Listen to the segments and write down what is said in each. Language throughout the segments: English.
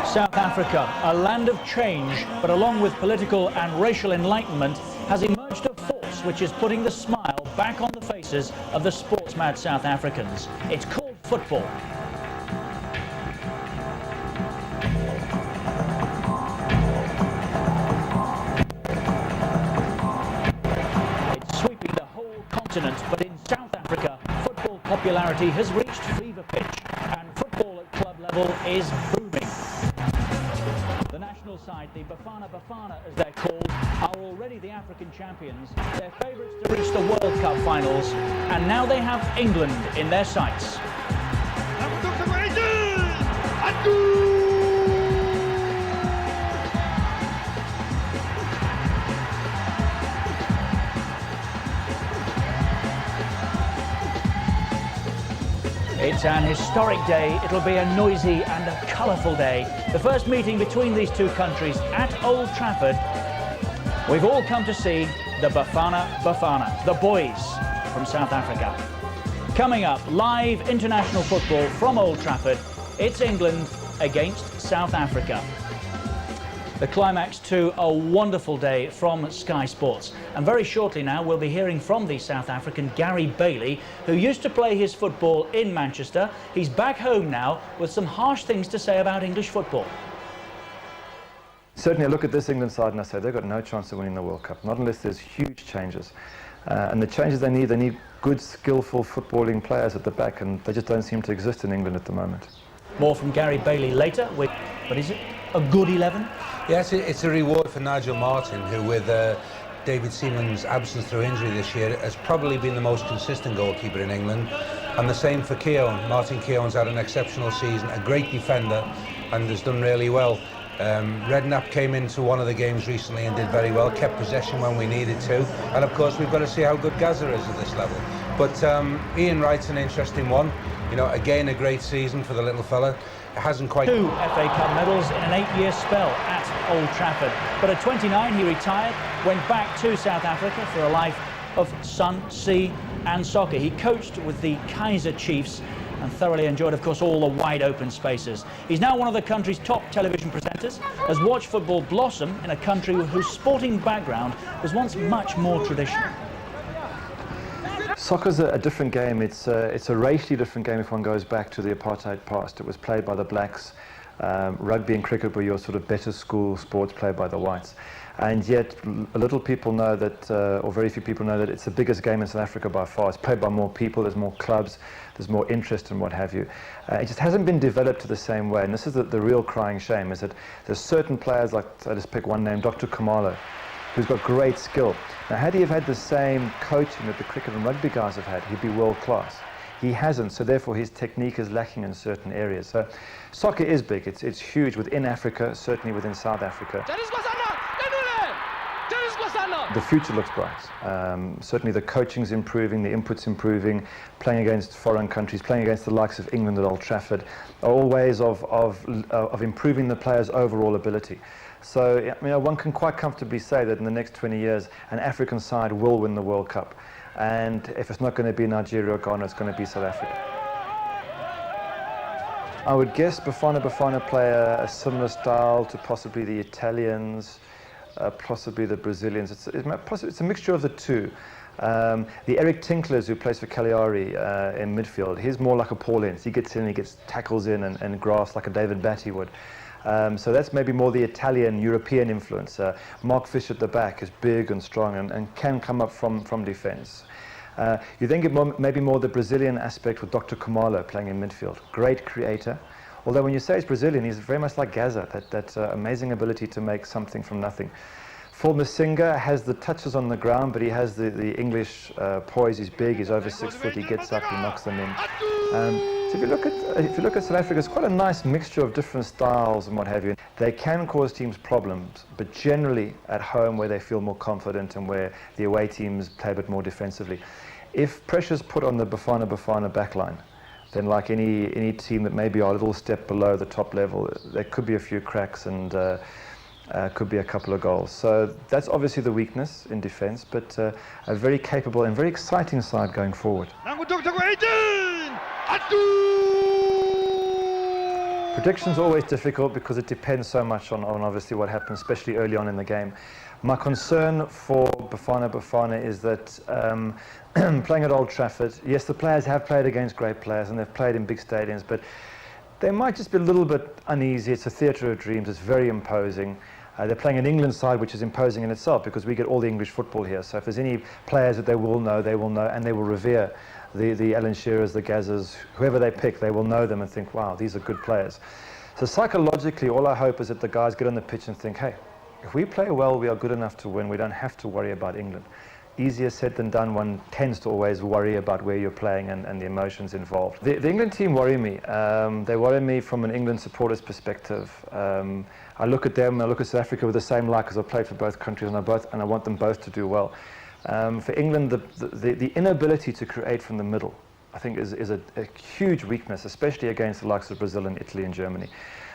South Africa, a land of change, but along with political and racial enlightenment, has emerged a force which is putting the smile back on the faces of the sports-mad South Africans. It's called football. It's sweeping the whole continent, but in South Africa, football popularity has reached fever pitch, and football at club level is booming. The national side, the Bafana Bafana as they're called, are already the African champions. They're favourites to reach the World Cup finals, and now they have England in their sights. It's an historic day. It'll be a noisy and a colourful day. The first meeting between these two countries at Old Trafford. We've all come to see the Bafana Bafana, the boys from South Africa. Coming up, live international football from Old Trafford. It's England against South Africa. The climax to a wonderful day from Sky Sports. And very shortly now we'll be hearing from the South African Gary Bailey, who used to play his football in Manchester. He's back home now with some harsh things to say about English football. Certainly I look at this England side and I say they've got no chance of winning the World Cup, not unless there's huge changes. And the changes they need good, skillful footballing players at the back, and they just don't seem to exist in England at the moment. More from Gary Bailey later. But is it a good 11? Yes, it's a reward for Nigel Martyn, who with David Seaman's absence through injury this year has probably been the most consistent goalkeeper in England. And the same for Keown. Martin Keown's had an exceptional season, a great defender, and has done really well. Redknapp came into one of the games recently and did very well, kept possession when we needed to. And of course we've got to see how good Gaza is at this level. But Ian Wright's an interesting one. You know, again, a great season for the little fella. It hasn't quite... 2 FA Cup medals in an 8-year spell at Old Trafford. But at 29 he retired, went back to South Africa for a life of sun, sea and soccer. He coached with the Kaizer Chiefs and thoroughly enjoyed, of course, all the wide open spaces. He's now one of the country's top television presenters, has watched football blossom in a country whose sporting background was once much more traditional. Soccer's a different game. It's a racially different game if one goes back to the apartheid past. It was played by the blacks. Rugby and cricket were your sort of better school sports played by the whites. And yet, little people know that, or very few people know that it's the biggest game in South Africa by far. It's played by more people, there's more clubs, there's more interest and what have you. It just hasn't been developed to the same way. And this is the real crying shame, is that there's certain players, like, I'll just pick one name, Dr. Khumalo, who's got great skill. Now, had he have had the same coaching that the cricket and rugby guys have had, he'd be world class. He hasn't, so therefore his technique is lacking in certain areas. So soccer is big, it's huge within Africa, certainly within South Africa. The future looks bright. Certainly the coaching's improving, the input's improving, playing against foreign countries, playing against the likes of England at Old Trafford, are all ways of improving the players' overall ability. So one can quite comfortably say that in the next 20 years, an African side will win the World Cup. And if it's not going to be Nigeria or Ghana, it's going to be South Africa. I would guess Bafana Bafana play a similar style to possibly the Italians, possibly the Brazilians. It's a mixture of the two. The Eric Tinklers, who plays for Cagliari in midfield, he's more like a Paul Ince. He gets in, he gets tackles in and grasps like a David Batty would. So that's maybe more the Italian, European influence. Mark Fish at the back is big and strong and can come up from defence. You then get maybe more the Brazilian aspect with Dr. Khumalo playing in midfield. Great creator. Although when you say he's Brazilian, he's very much like Gaza, that amazing ability to make something from nothing. Phil Masinga has the touches on the ground, but he has the English poise. He's big, he's over 6 foot, he gets up, he knocks them in. So if you look at South Africa, it's quite a nice mixture of different styles and what have you. They can cause teams problems, but generally at home where they feel more confident and where the away teams play a bit more defensively. If pressure's put on the Bafana Bafana backline, then like any team that maybe are a little step below the top level, there could be a few cracks and could be a couple of goals. So that's obviously the weakness in defence, but a very capable and very exciting side going forward. Predictions are always difficult because it depends so much on obviously what happens, especially early on in the game. My concern for Bafana Bafana is that playing at Old Trafford, yes, the players have played against great players and they've played in big stadiums, but they might just be a little bit uneasy. It's a theatre of dreams. It's very imposing. They're playing an England side which is imposing in itself because we get all the English football here. So if there's any players that they will know, and they will revere the Alan Shearers, the Gazzers, whoever they pick, they will know them and think, wow, these are good players. So psychologically, all I hope is that the guys get on the pitch and think, hey, if we play well, we are good enough to win. We don't have to worry about England. Easier said than done. One tends to always worry about where you're playing and the emotions involved. The England team worry me. They worry me from an England supporter's perspective. I look at them, I look at South Africa with the same light because I've played for both countries and I want them both to do well. For England, the inability to create from the middle, I think, is a huge weakness, especially against the likes of Brazil and Italy and Germany.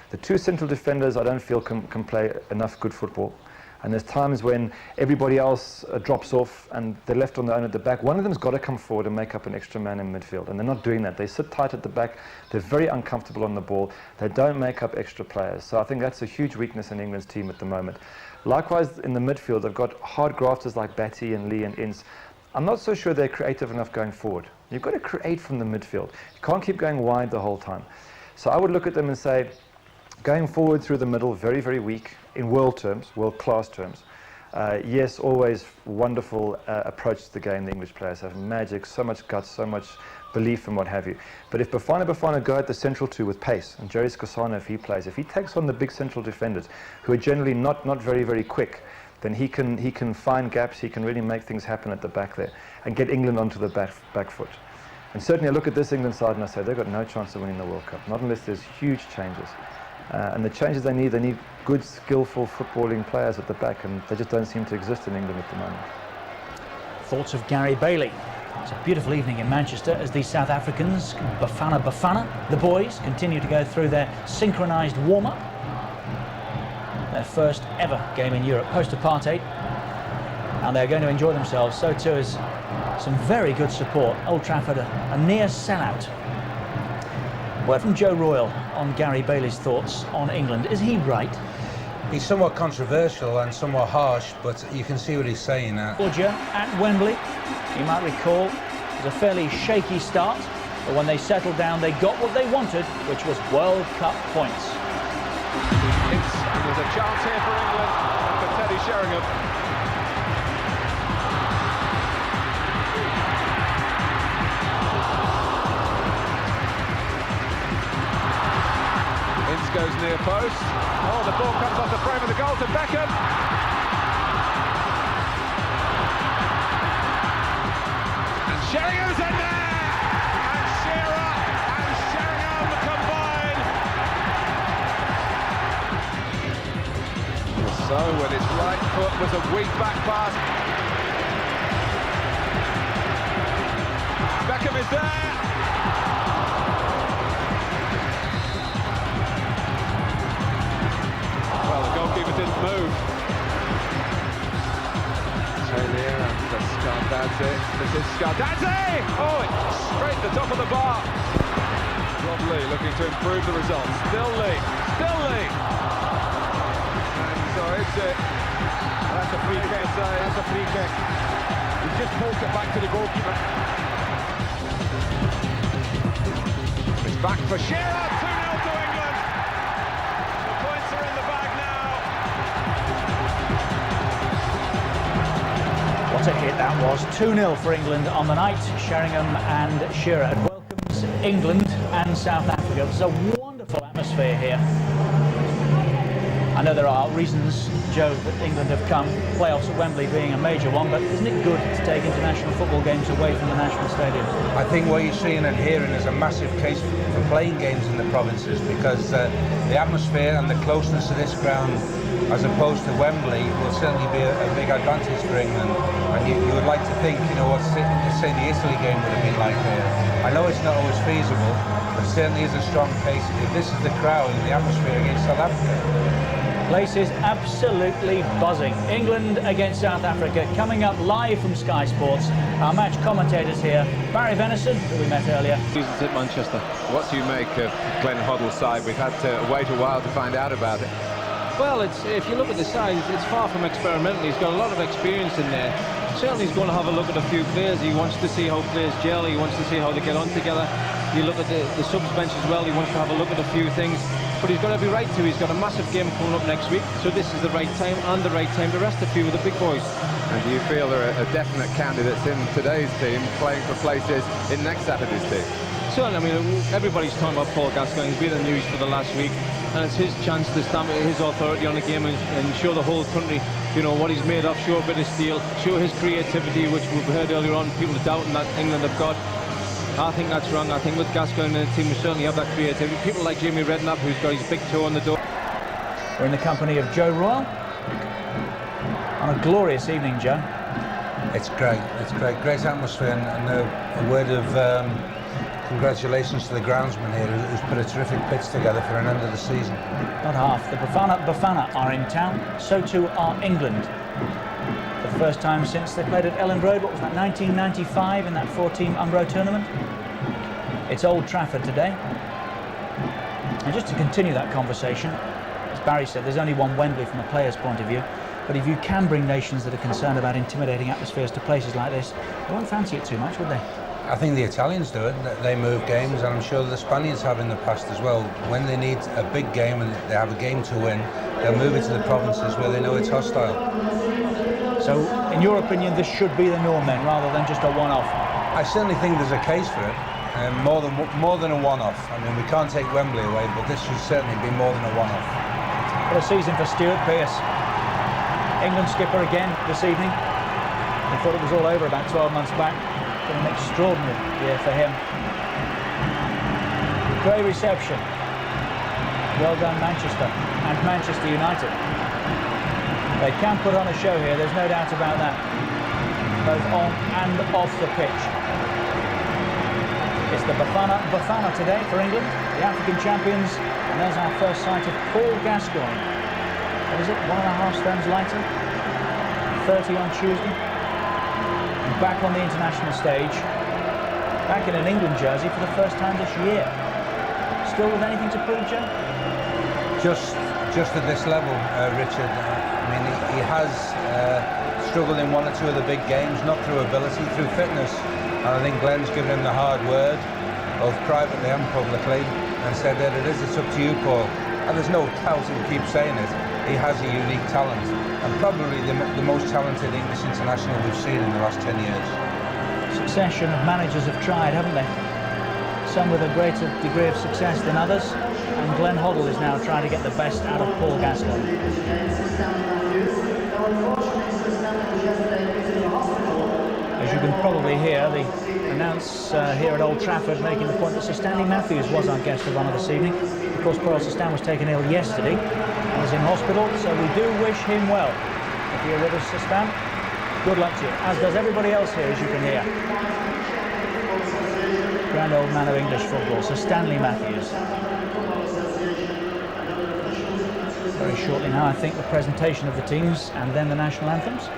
The two central defenders, I don't feel can play enough good football. And there's times when everybody else drops off and they're left on their own at the back. One of them's got to come forward and make up an extra man in midfield. And they're not doing that. They sit tight at the back. They're very uncomfortable on the ball. They don't make up extra players. So I think that's a huge weakness in England's team at the moment. Likewise, in the midfield, they've got hard grafters like Batty and Lee and Ince. I'm not so sure they're creative enough going forward. You've got to create from the midfield. You can't keep going wide the whole time. So I would look at them and say, going forward through the middle, very, very weak in world terms, world-class terms. Yes, always wonderful approach to the game. The English players have magic, so much guts, so much belief and what have you. But if Bafana go at the central two with pace, and Jerry Scorsano, if he takes on the big central defenders, who are generally not very, very quick, then he can find gaps, he can really make things happen at the back there, and get England onto the back foot. And certainly I look at this England side and I say, they've got no chance of winning the World Cup, not unless there's huge changes. And the changes they need good, skillful footballing players at the back, and they just don't seem to exist in England at the moment. Thoughts of Gary Bailey. It's a beautiful evening in Manchester as these South Africans, Bafana, the boys, continue to go through their synchronised warm-up. Their first ever game in Europe, post-apartheid. And they're going to enjoy themselves, so too as some very good support. Old Trafford, a near sellout. Word from Joe Royle on Gary Bailey's thoughts on England. Is he right? He's somewhat controversial and somewhat harsh, but you can see what he's saying now. Georgia at Wembley, you might recall, it was a fairly shaky start, but when they settled down, they got what they wanted, which was World Cup points. There's a chance here for England and for Teddy Sheringham. Goes near post. Oh, the ball comes off the frame of the goal to Beckham. And Sheringham's in there! And Shearer and Sheringham combine. So, with his right foot was a weak back pass. Beckham is there! Goalkeeper didn't move. Taylor and Skardadze. This is Skardadze! Oh, it's straight to the top of the bar. Rob Lee looking to improve the results. Still Lee. And so it's it. That's a free kick. That's a free kick. He just pulls it back to the goalkeeper. It's back for Shearer. 2-0 to England. The points are in the bag now. What a hit that was. 2-0 for England on the night. Sheringham and Shearer. It welcomes England and South Africa. It's a wonderful atmosphere here. I know there are reasons, Joe, that England have come, playoffs at Wembley being a major one, but isn't it good to take international football games away from the national stadium? I think what you're seeing and hearing is a massive case for playing games in the provinces, because the atmosphere and the closeness to this ground as opposed to Wembley will certainly be a big advantage for England. And you would like to think, you know, what say the Italy game would have been like here. I know it's not always feasible, but certainly is a strong case if this is the crowd and the atmosphere against South Africa. Place is absolutely buzzing. England against South Africa, coming up live from Sky Sports. Our match commentators here, Barry Venison, who we met earlier. Seasons at Manchester. What do you make of Glenn Hoddle's side? We've had to wait a while to find out about it. Well, if you look at the side, it's far from experimental. He's got a lot of experience in there. Certainly he's going to have a look at a few players. He wants to see how players gel. He wants to see how they get on together. You look at the subs bench as well. He wants to have a look at a few things. But he's got every right to. He's got a massive game coming up next week. So this is the right time and the right time to rest a few of the big boys. And do you feel there are definite candidates in today's team playing for places in next Saturday's team? Certainly, I mean, everybody's talking about Paul Gascoigne. He's been in the news for the last week. And it's his chance to stamp his authority on the game and show the whole country, you know, what he's made of, show a bit of steel, show his creativity, which we've heard earlier on, people doubting that England have got. I think that's wrong. I think with Gascoigne and the team, we certainly have that creativity. People like Jamie Redknapp, who's got his big toe on the door. We're in the company of Joe Royle on a glorious evening, Joe. It's great. It's great. Great atmosphere, and a word of congratulations to the groundsman here, who's put a terrific pitch together for an end of the season. Not half. The Bafana are in town. So too are England. The first time since they played at Elland Road, what was that, 1995, in that 4-team Umbro tournament? It's Old Trafford today. And just to continue that conversation, as Barry said, there's only one Wembley from a player's point of view. But if you can bring nations that are concerned about intimidating atmospheres to places like this, they won't fancy it too much, would they? I think the Italians do it. They move games, and I'm sure the Spaniards have in the past as well. When they need a big game and they have a game to win, they'll move it to the provinces where they know it's hostile. So, in your opinion, this should be the norm then, rather than just a one-off? I certainly think there's a case for it, more than a one-off. I mean, we can't take Wembley away, but this should certainly be more than a one-off. What a season for Stuart Pearce. England skipper again this evening. We thought it was all over about 12 months back. Been an extraordinary year for him. Great reception. Well done, Manchester and Manchester United. They can put on a show here, there's no doubt about that, both on and off the pitch. It's the Bafana today for England, the African champions, and there's our first sight of Paul Gascoigne. What is it, 1.5 stones lighter? 30 on Tuesday. And back on the international stage, back in an England jersey for the first time this year. Still with anything to prove, Joe? Just at this level, Richard. I mean, he has struggled in one or two of the big games, not through ability, through fitness. And I think Glenn's given him the hard word, both privately and publicly, and said that it's up to you, Paul. And there's no doubt, he'll keep saying it, he has a unique talent, and probably the most talented English international we've seen in the last 10 years. Succession of managers have tried, haven't they? Some with a greater degree of success than others, and Glenn Hoddle is now trying to get the best out of Paul Gascoigne. As you can probably hear, the announcer here at Old Trafford making the point that Sir Stanley Matthews was our guest of honour this evening. Of course, Paul Sir Stan was taken ill yesterday and was in hospital, so we do wish him well. If you're with us, Sir Stan, good luck to you, as does everybody else here, as you can hear. Grand old man of English football, Sir Stanley Matthews. Very shortly now, I think, the presentation of the teams and then the national anthems.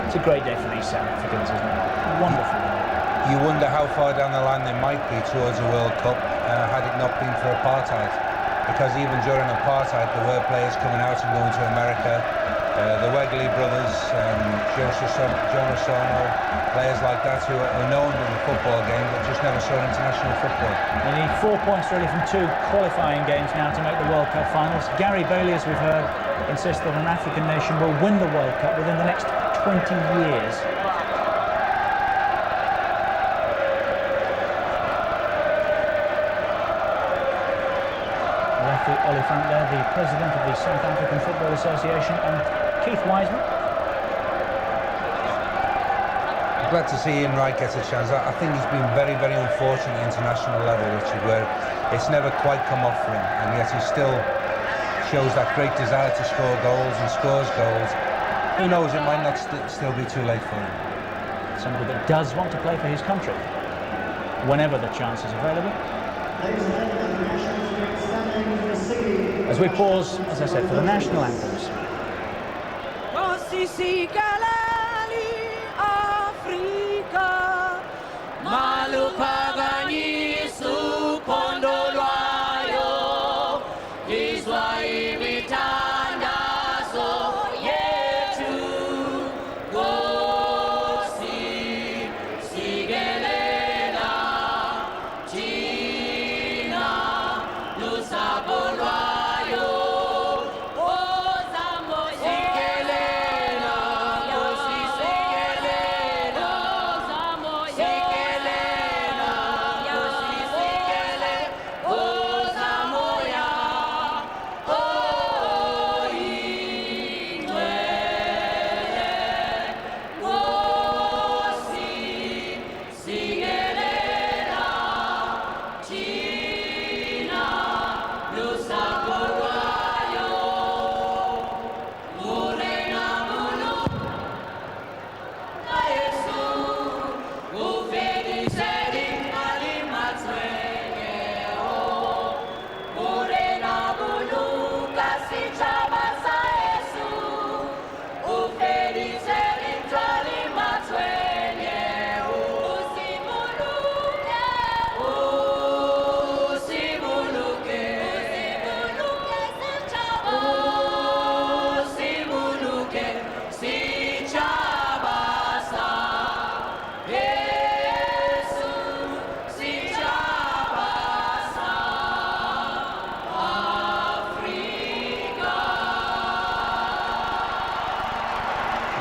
It's a great day for these South Africans, isn't it? Wonderful. You wonder how far down the line they might be towards a World Cup had it not been for apartheid. Because even during apartheid, there were players coming out and going to America. The Wegley brothers, Jonas Sono, players like that who are known in the football game but just never saw international football. They need 4 points really from 2 qualifying games now to make the World Cup finals. Gary Bailey, as we've heard, insists that an African nation will win the World Cup within the next 20 years. Referee Oliphant there, the president of the South African Football Association, and Keith Wiseman. I'm glad to see Ian Wright gets a chance. I think he's been very, very unfortunate at international level, Richard, where it's never quite come off for him, and yet he still shows that great desire to score goals and scores goals. Who knows, it might not still be too late for him. Somebody that does want to play for his country, whenever the chance is available. As we pause, as I said, for the national anthems.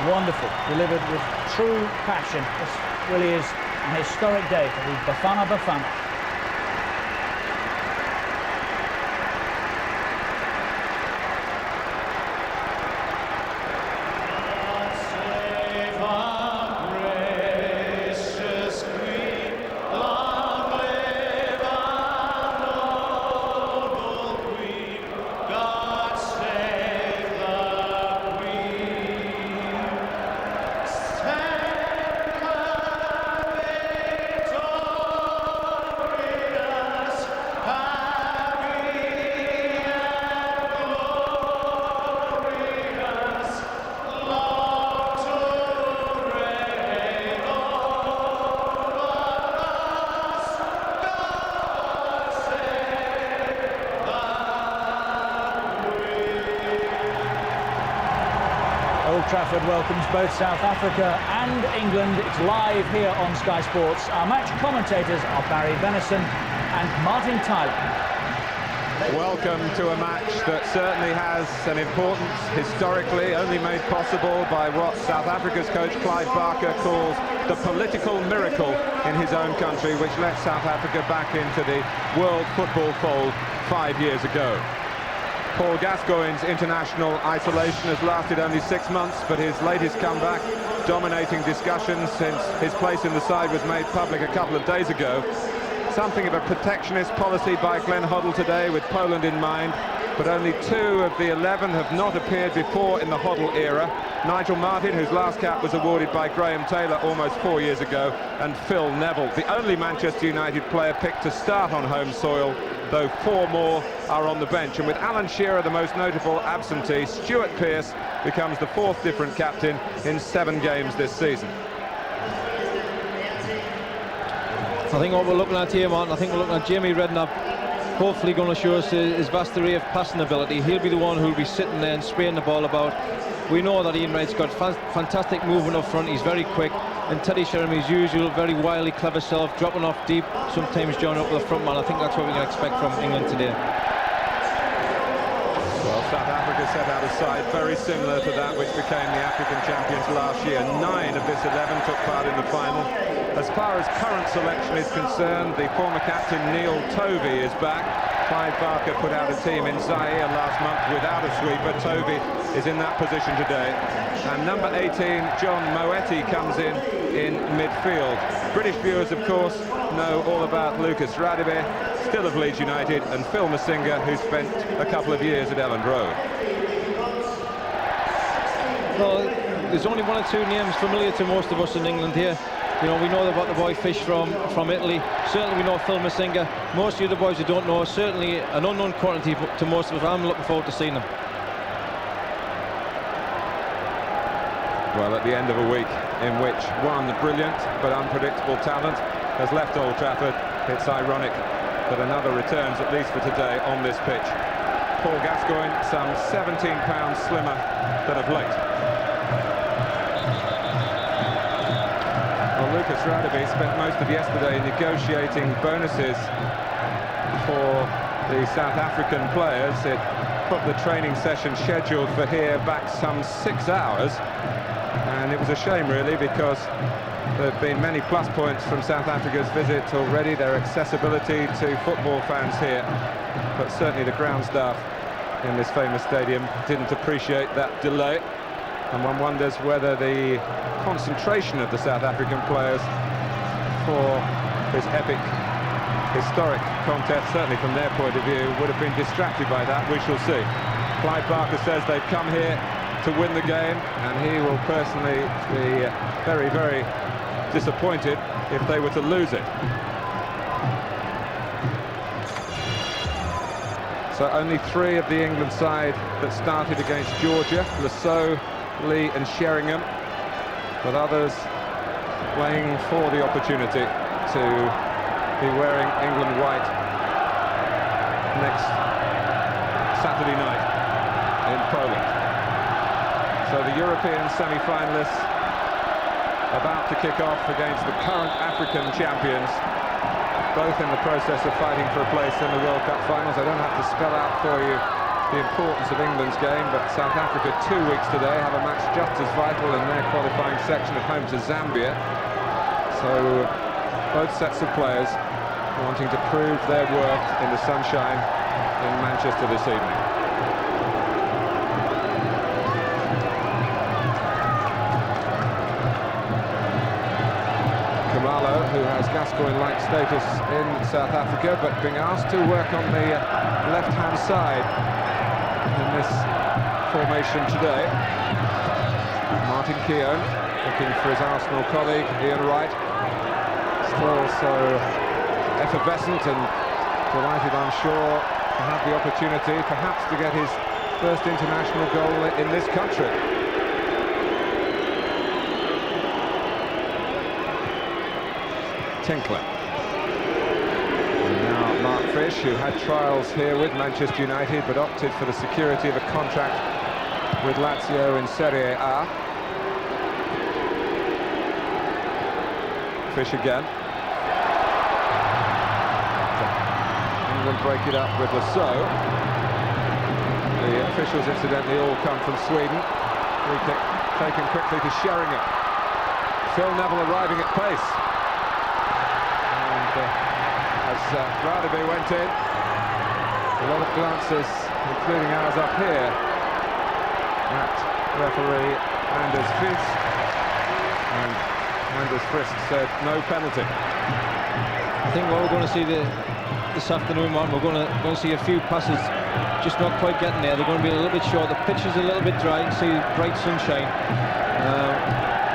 Wonderful, delivered with true passion. This really is an historic day for the Bafana Bafana. Old Trafford welcomes both South Africa and England. It's live here on Sky Sports. Our match commentators are Barry Venison and Martin Tyler. Welcome to a match that certainly has an importance historically, only made possible by what South Africa's coach Clive Barker calls the political miracle in his own country, which let South Africa back into the World Football fold 5 years ago. Paul Gascoigne's international isolation has lasted only 6 months, but his latest comeback, dominating discussions since his place in the side was made public a couple of days ago. Something of a protectionist policy by Glenn Hoddle today with Poland in mind, but only 2 of the 11 have not appeared before in the Hoddle era. Nigel Martyn, whose last cap was awarded by Graham Taylor almost 4 years ago, and Phil Neville, the only Manchester United player picked to start on home soil, though 4 more are on the bench. And with Alan Shearer the most notable absentee, Stuart Pearce becomes the 4th different captain in 7 games this season. I think what we're looking at here, Martin, I think we're looking at Jamie Redknapp hopefully going to show us his vast array of passing ability. He'll be the one who'll be sitting there and spraying the ball about. We know that Ian Wright's got fantastic movement up front. He's very quick, and Teddy Shereme's usual very wily, clever self, dropping off deep, sometimes joining up with the front man. I think that's what we can expect from England today. Well, South Africa set out a side very similar to that which became the African champions last year. 9 of this 11 took part in the final. As far as current selection is concerned, the former captain Neil Tovey is back. Clive Barker put out a team in Zaire last month without a sweeper. Tovey is in that position today. And number 18, John Moeti, comes in midfield. British viewers, of course, know all about Lucas Radebe, still of Leeds United, and Phil Masinga, who spent a couple of years at Elland Road. Well, there's only 1 or 2 names familiar to most of us in England here. You know, we know about the boy Fish from Italy. Certainly we know Phil Masinga. Most of the other boys we don't know. Certainly an unknown quantity to most of us. I'm looking forward to seeing them. Well, at the end of a week in which one brilliant but unpredictable talent has left Old Trafford, it's ironic that another returns, at least for today, on this pitch. Paul Gascoigne, some 17 pounds slimmer than of late. Well, Lucas Radebe spent most of yesterday negotiating bonuses for the South African players. It put the training session scheduled for here back some 6 hours. And it was a shame, really, because there have been many plus points from South Africa's visit already, their accessibility to football fans here. But certainly the ground staff in this famous stadium didn't appreciate that delay. And one wonders whether the concentration of the South African players for this epic, historic contest, certainly from their point of view, would have been distracted by that. We shall see. Clive Barker says they've come here to win the game, and he will personally be very, very disappointed if they were to lose it. So only 3 of the England side that started against Georgia: Lasseau, Lee and Sheringham, but others playing for the opportunity to be wearing England white next Saturday night in Poland. So the European semi-finalists about to kick off against the current African champions, both in the process of fighting for a place in the World Cup finals. I don't have to spell out for you the importance of England's game, but South Africa 2 weeks today have a match just as vital in their qualifying section at home to Zambia. So both sets of players wanting to prove their worth in the sunshine in Manchester this evening. Who has Gascoigne-like status in South Africa, but being asked to work on the left-hand side in this formation today. Martin Keown looking for his Arsenal colleague, Ian Wright. Still so effervescent and delighted, I'm sure, to have the opportunity perhaps to get his first international goal in this country. Tinkler. And now Mark Fish, who had trials here with Manchester United but opted for the security of a contract with Lazio in Serie A. Fish again. England break it up with Lasseau. The officials, incidentally, all come from Sweden. Free kick taken quickly to Sheringham. Phil Neville arriving at pace. As Radebe went in, a lot of glances, including ours up here, at referee Anders Frisk, and Anders Frisk said no penalty. I think what we're going to see this afternoon, Martin, we're going to see a few passes just not quite getting there. They're going to be a little bit short. The pitch is a little bit dry. You can see bright sunshine.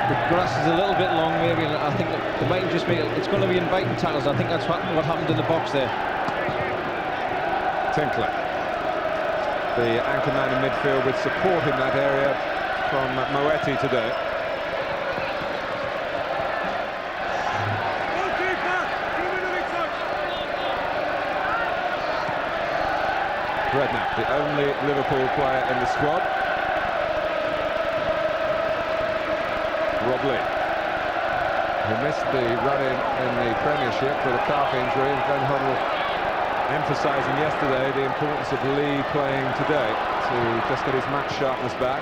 The grass is a little bit long, maybe, and I think they might just make it. It's going to be inviting tackles. I think that's what happened in the box there. Tinkler, the anchor man in midfield, with support in that area from Moeti today. Redknapp, the only Liverpool player in the squad. Rob Lee, who missed the run-in in the Premiership with a calf injury, and Glenn Hoddle emphasising yesterday the importance of Lee playing today to just get his match sharpness back.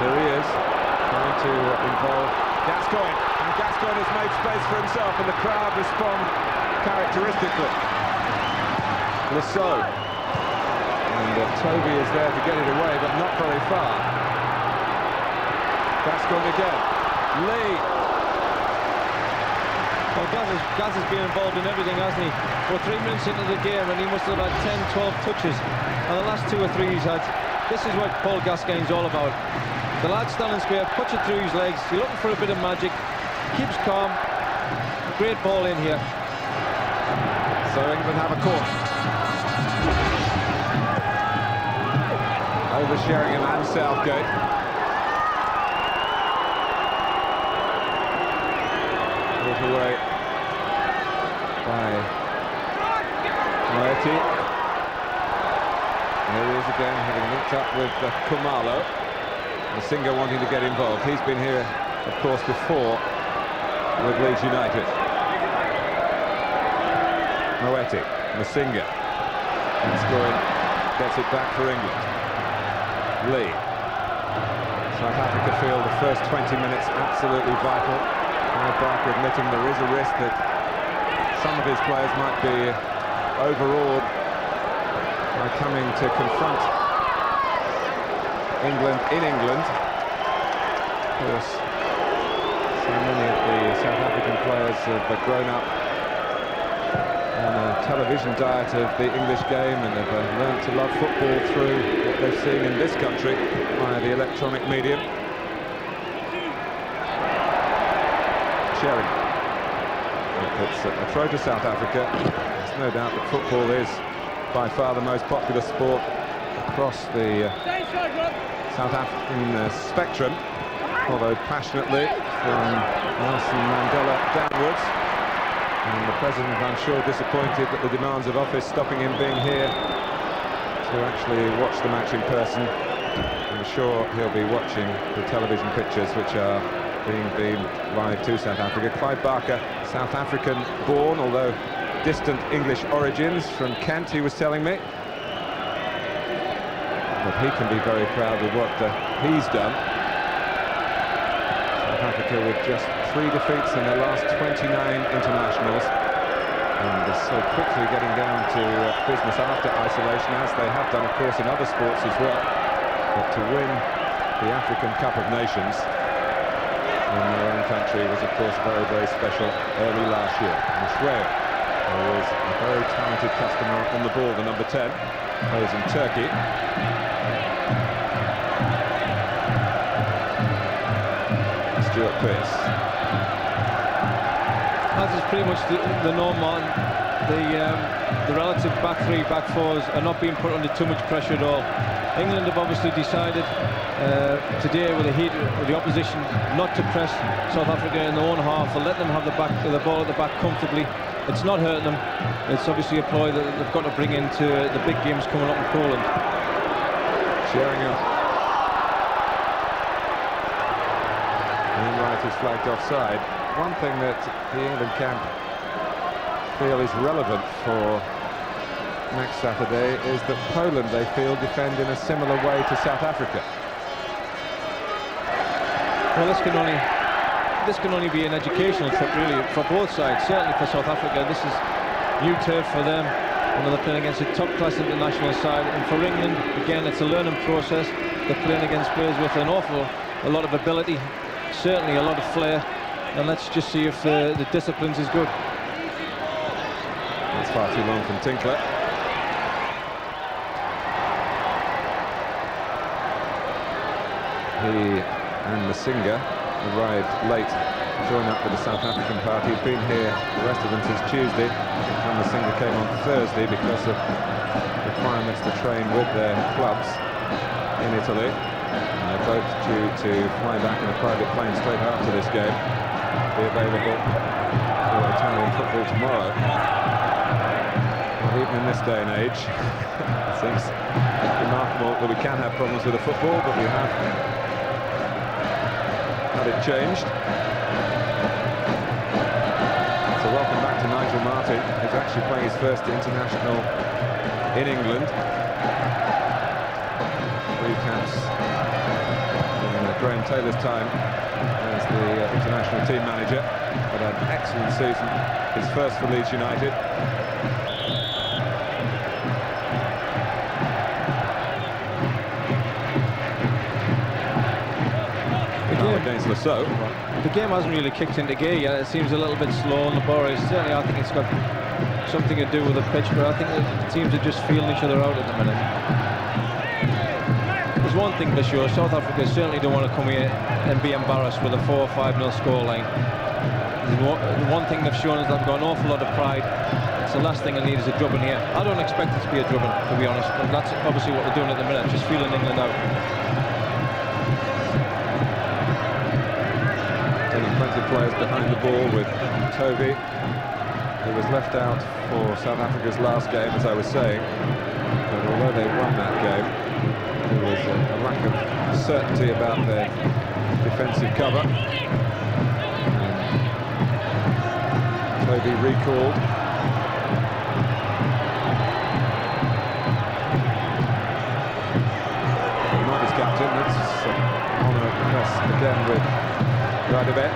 There he is, trying to involve Gascoigne, and Gascoigne has made space for himself, and the crowd respond characteristically. Lasseau, and Toby is there to get it away, but not very far. Gascoigne again. Lee. Well, Gaz has been involved in everything, hasn't he? We're 3 minutes into the game and he must have had 10, 12 touches. And the last 2 or 3 he's had. This is what Paul Gascoigne's all about. The lad standing square, puts it through his legs. You're looking for a bit of magic. keeps calm. Great ball in here. So England have a corner. Over Sheringham and Southgate. Brought away by Moeti. Here he is again, having linked up with Khumalo. Masinga wanting to get involved. He's been here, of course, before with Leeds United. Moeti, Masinga, and scoring, gets it back for England. Lee. South Africa feel the first 20 minutes absolutely vital. Clive Barker admitting there is a risk that some of his players might be overawed by coming to confront England in England. Of course, so many of the South African players have grown up on a television diet of the English game and have learned to love football through what they've seen in this country via the electronic medium. Sheringham. It's a throw to South Africa. There's no doubt that football is by far the most popular sport across the South African spectrum, although passionately from Nelson Mandela downwards. And the President, I'm sure, disappointed that the demands of office stopping him being here to actually watch the match in person. I'm sure he'll be watching the television pictures which are being beamed live to South Africa. Clive Barker, South African born, although distant English origins, from Kent, he was telling me. But he can be very proud of what he's done. South Africa with just 3 defeats in their last 29 internationals, and is so quickly getting down to business after isolation, as they have done, of course, in other sports as well. But to win the African Cup of Nations in their own country was, of course, very, very special early last year. Mushreo, who is a very talented customer on the ball, the number 10, plays in Turkey. Stuart Pearce. As is pretty much the norm, Martin. The relative back three, back fours are not being put under too much pressure at all. England have obviously decided today with the opposition not to press South Africa in their own half, or let them have the ball at the back comfortably. It's not hurting them. It's obviously a ploy that they've got to bring into the big games coming up in Poland. Sheringham. Is flagged offside. One thing that the England camp feel is relevant for next Saturday is that Poland, they feel, defend in a similar way to South Africa. Well, this can only be an educational trip, really, for both sides. Certainly for South Africa, this is new turf for them. They're playing against a top-class international side, and for England, again, it's a learning process. They're playing against players with a lot of ability. Certainly a lot of flair, and let's just see if the disciplines is good. That's far too long from Tinkler. He and Masinga arrived late to join up with the South African party. He's been here, the rest of them, since Tuesday, and Masinga came on Thursday because of requirements to train with their clubs in Italy. They're both due to fly back in a private plane straight after this game, be available for Italian football tomorrow. Well, even in this day and age, it seems remarkable that we can have problems with the football, but we have had it changed. So welcome back to Nigel Martyn, who's actually playing his first international in England. 3 caps Graham Taylor's time as the international team manager. Had an excellent season, his first for Leeds United. Against Lasseau. The game hasn't really kicked into gear yet. It seems a little bit slow and laborious. Certainly, I think it's got something to do with the pitch, but I think the teams are just feeling each other out at the minute. One thing for sure, South Africa certainly don't want to come here and be embarrassed with a 4 or 5-0 scoreline. The one thing they've shown is they've got an awful lot of pride. It's the last thing I need is a drubbing here. I don't expect it to be a drubbing, to be honest, but that's obviously what they're doing at the minute, just feeling England out. Taking plenty of players behind the ball with Toby, who was left out for South Africa's last game, as I was saying. But although they won that game, there was a lack of certainty about their defensive cover. Toby recalled. Not his captain, that's on a press again with Radebe.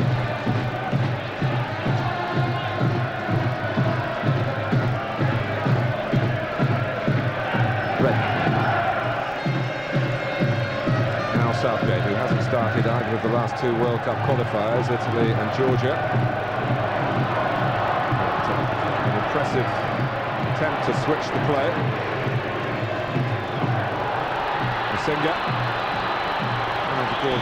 Now Southgate, who hasn't started either of the last two World Cup qualifiers, Italy and Georgia. An impressive attempt to switch the play. Masinga. Trying to give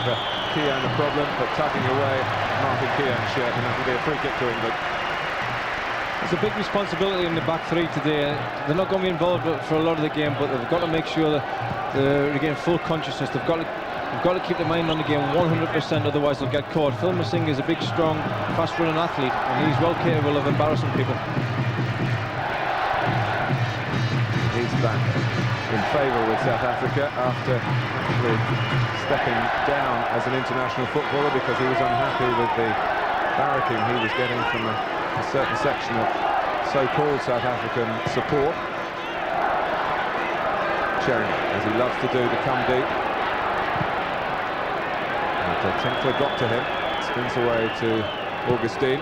Keown a problem, but tugging away Martin Keown's shirt, and that will be a free kick to England. It's a big responsibility in the back three today. They're not going to be involved for a lot of the game, but they've got to make sure that they're regaining full consciousness. They've got to keep their mind on the game 100%, otherwise they'll get caught. Phil Masinga is a big, strong, fast-running athlete, and he's well capable of embarrassing people. He's back in favour with South Africa after actually stepping down as an international footballer because he was unhappy with the barracking he was getting from a certain section of so-called South African support. Sheringham, as he loves to do, to come deep. And Tinkler got to him, spins away to Augustine,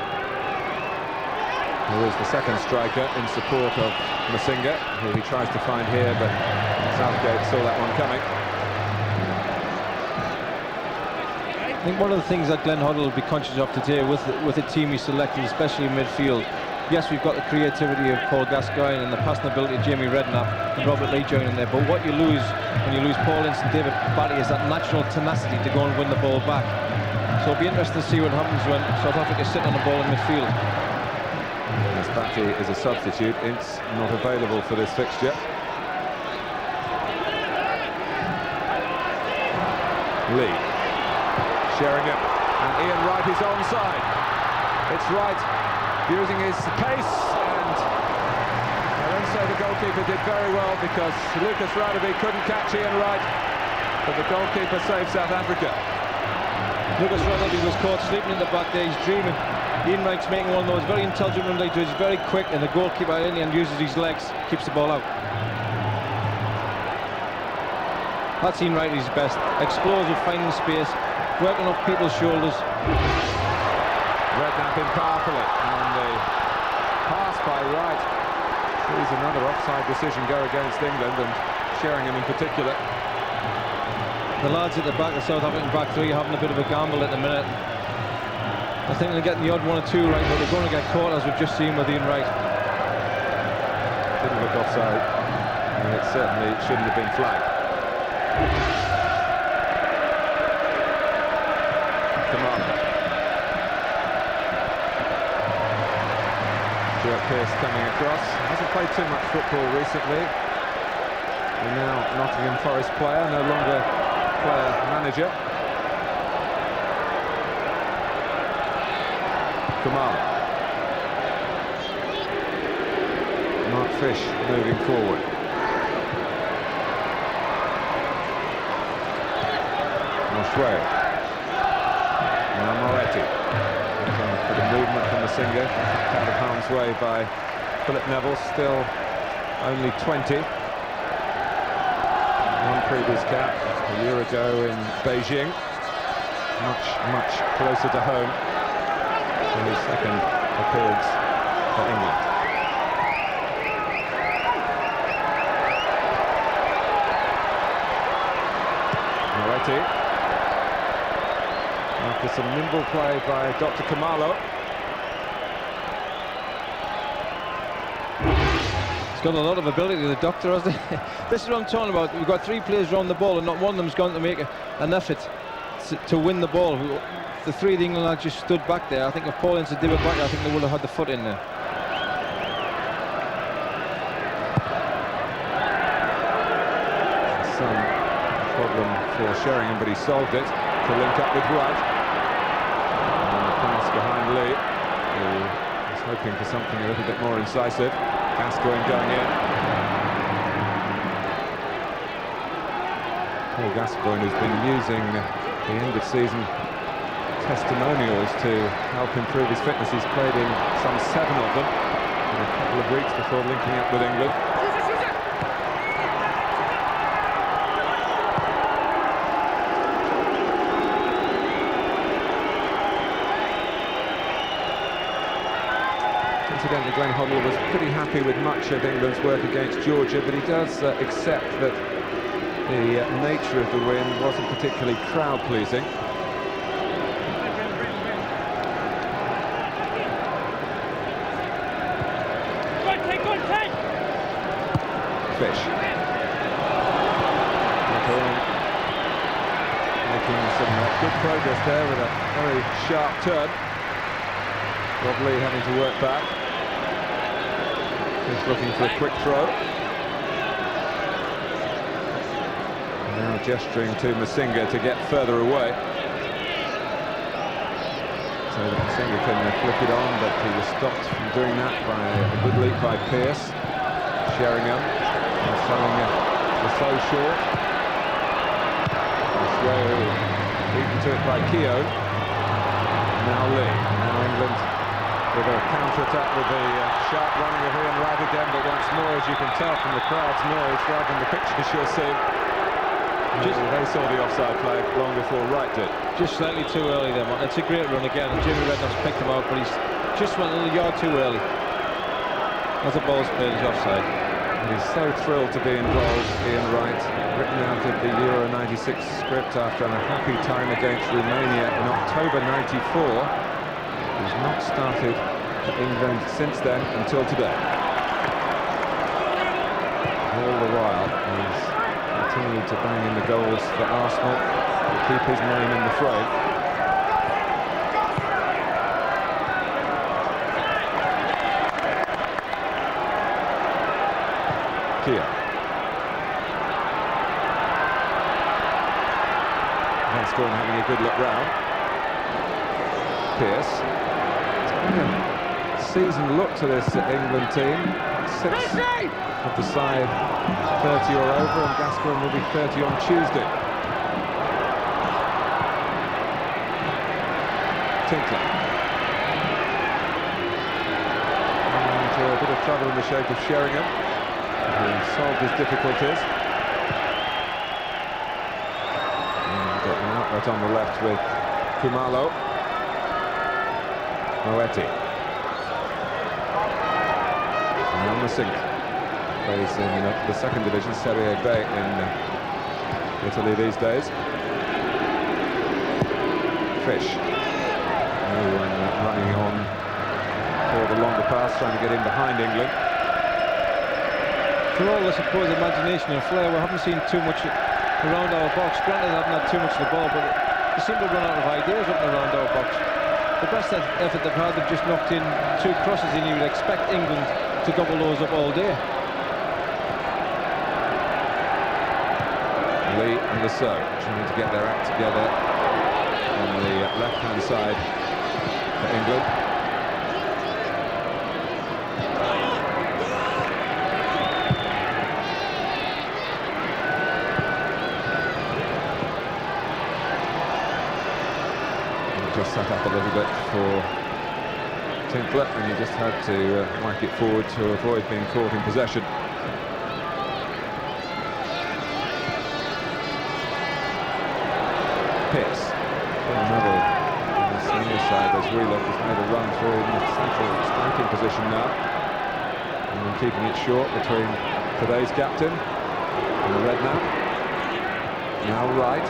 who is the second striker in support of Masinga, who he tries to find here, but Southgate saw that one coming. I think one of the things that Glenn Hoddle will be conscious of today with the team he selected, especially in midfield. Yes, we've got the creativity of Paul Gascoigne and the passing ability of Jamie Redknapp and Robert Lee joining there, but what you lose when you lose Paul Ince and David Batty is that natural tenacity to go and win the ball back. So it'll be interesting to see what happens when South Africa sit on the ball in midfield. As Batty is a substitute, Ince not available for this fixture. Lee. Sheringham, and Ian Wright is onside. It's Wright using his pace, and I don't say the goalkeeper did very well because Lucas Radebe couldn't catch Ian Wright, but the goalkeeper saved South Africa. Lucas Radebe was caught sleeping in the back there, he's dreaming. Ian Wright's making one of those very intelligent runs, he's very quick, and the goalkeeper in the end uses his legs, keeps the ball out. That's Ian Wright at his best, explosive, finding space, working off people's shoulders. Redknapp in powerfully, and the pass by Wright sees another offside decision go against England, and Sheringham in particular. The lads at the back, the South African back three, are having a bit of a gamble at the minute. I think they're getting the odd one or two right, but they're going to get caught, as we've just seen with Ian Wright. Didn't look offside, and it certainly shouldn't have been flagged. Stuart Pearce coming across. Hasn't played too much football recently. And now Nottingham Forest player, no longer player-manager. Kamala. Mark Fish moving forward. Moshwe. Now Moretti. For the movement from Masinga, out of harm's way by Philip Neville, still only 20. One previous cap a year ago in Beijing, much closer to home in his second appearance for England. Moretti. After some nimble play by Dr. Khumalo. He's got a lot of ability, the Doctor, hasn't he? This is what I'm talking about. We've got three players around the ball and not one of them's going to make an effort to win the ball. The three of the England lads just stood back there. I think if Paul Ince had dipped back, I think they would have had the foot in there. Some problem for Sheringham, but he solved it to link up with Wright. And the pass behind Lee, who was hoping for something a little bit more incisive. Gascoigne going in. Paul Gascoigne has been using the end of season testimonials to help improve his fitness. He's played in some 7 of them in a couple of weeks before linking up with England. Incidentally, Glenn Hoddle was pretty happy with much of England's work against Georgia, but he does accept that the nature of the win wasn't particularly crowd-pleasing. Fish. Making some good progress there with a very sharp turn. Rob Lee having to work back. Fish looking for a quick throw. Now gesturing to Masinga to get further away. So that Masinga can flick it on, but he was stopped from doing that by a good leap by Pearce. Sheringham selling the so short. Throw beaten to it by Keown. Now Lee. Now England with a counter-attack with the sharp running of Ian Wright again, but once more, as you can tell from the crowd's noise rather than the pictures you're seeing, they saw the offside flag long before Wright did. Just slightly too early there, Martin. It's a great run again, and Jimmy Redknapp's picked him out, but he's just went a little yard too early. As the ball's played, he's offside. And he's so thrilled to be involved, Ian Wright, written out of the Euro 96 script after a happy time against Romania in October 94. He's not started for England since then until today. All the while, he's continued to bang in the goals for Arsenal to keep his name in the frame. Kia. Gascoigne having a good look round. Pearce. It's been a seasoned look to this England team. 6 of the side 30 or over, and Gascoigne will be 30 on Tuesday. Tinkler. And a bit of trouble in the shape of Sheringham. He solved his difficulties. And got an outlet on the left with Khumalo. Moetti. And Masinga. Plays in the second division, Serie B in Italy these days. Fish. Running on for the longer pass, trying to get in behind England. For all, I suppose, imagination and flair, we haven't seen too much around our box. Granted, they haven't had too much of the ball, but they seem to run out of ideas up and around our box. The best effort they've had, they've just knocked in 2 crosses, and you would expect England to gobble those up all day. Lee and the serve, trying to get their act together on the left-hand side for England. Just set up a little bit for Tinkler, and he just had to whack it forward to avoid being caught in possession. Pearce, another on the senior side as Wheelock has made a run through in the central striking position now, and keeping it short between today's captain and Redknapp. Now Wright.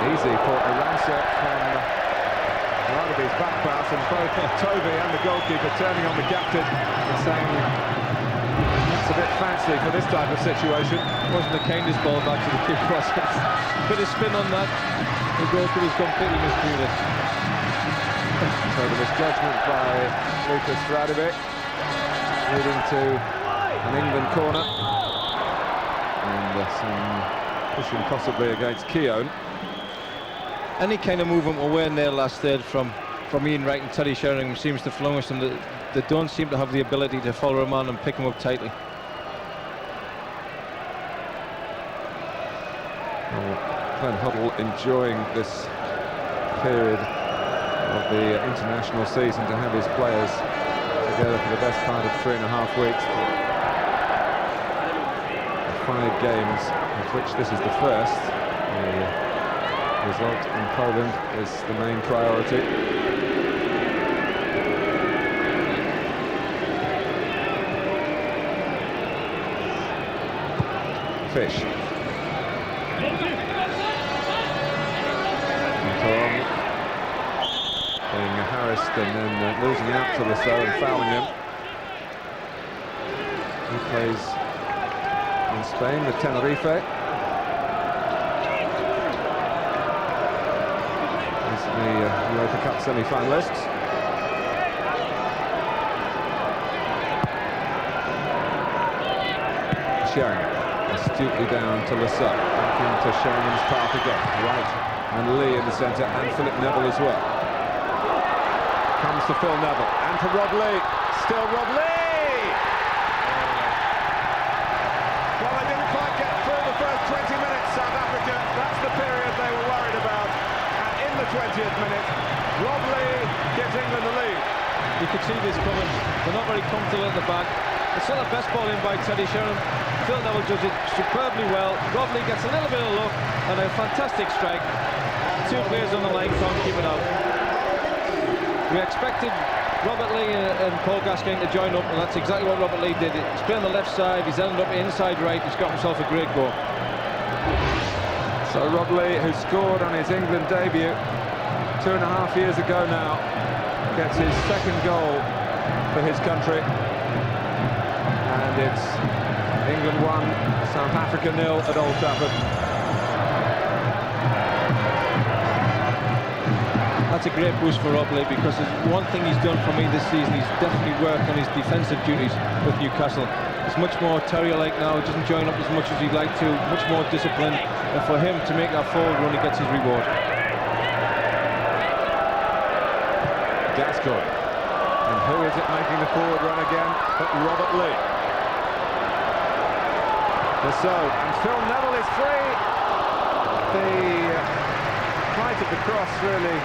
Easy for Aransa from Rugby's back pass, and both Toby and the goalkeeper turning on the captain and saying, "That's a bit fancy for this type of situation. Wasn't the kindest ball back to the keeper, was it? Bit of spin on that. The goalkeeper's completely misread it. So the misjudgment by Lucas Radovic, leading to an England corner. And some pushing possibly against Keown. Any kind of movement will win there last third from Ian Wright and Teddy Sheringham seems to flourish them. They don't seem to have the ability to follow him on and pick him up tightly. Glenn Hoddle enjoying this period of the international season to have his players together for the best part of 3.5 weeks. 5 games, of which this is the first. The result in Poland is the main priority. Fish. Being harassed and then losing out to Lasso and fouling him. He plays in Spain with Tenerife. He's the Europa Cup semi-finalists. Sheringham astutely down to Lasso. Back into Sheringham's path again. Wright and Lee in the centre, and Philip Neville as well. Comes to Phil Neville, and to Rob Lee. Still Rob Lee! Well, they didn't quite get through the first 20 minutes, South Africa. That's the period they were worried about. And in the 20th minute, Rob Lee gives England the lead. You could see this coming. They're not very comfortable at the back. It's not the best ball in by Teddy Sheringham. Phil Neville does it superbly well. Rob Lee gets a little bit of luck and a fantastic strike. 2 players on the line can't keep it out. We expected Robert Lee and Paul Gascoigne to join up, and that's exactly what Robert Lee did. He's playing on the left side, he's ended up inside right, he's got himself a great goal. So Rob Lee, who scored on his England debut 2.5 years ago now, gets his second goal for his country. And it's England 1, South Africa 0 at Old Trafford. That's a great boost for Rob Lee, because there's one thing he's done for me this season. He's definitely worked on his defensive duties with Newcastle. He's much more terrier-like now. He doesn't join up as much as he'd like to. Much more disciplined. And for him to make that forward run, he gets his reward. Gascoigne. And who is it making the forward run again but Robert Lee? So, and Phil Neville is free. The height of the cross really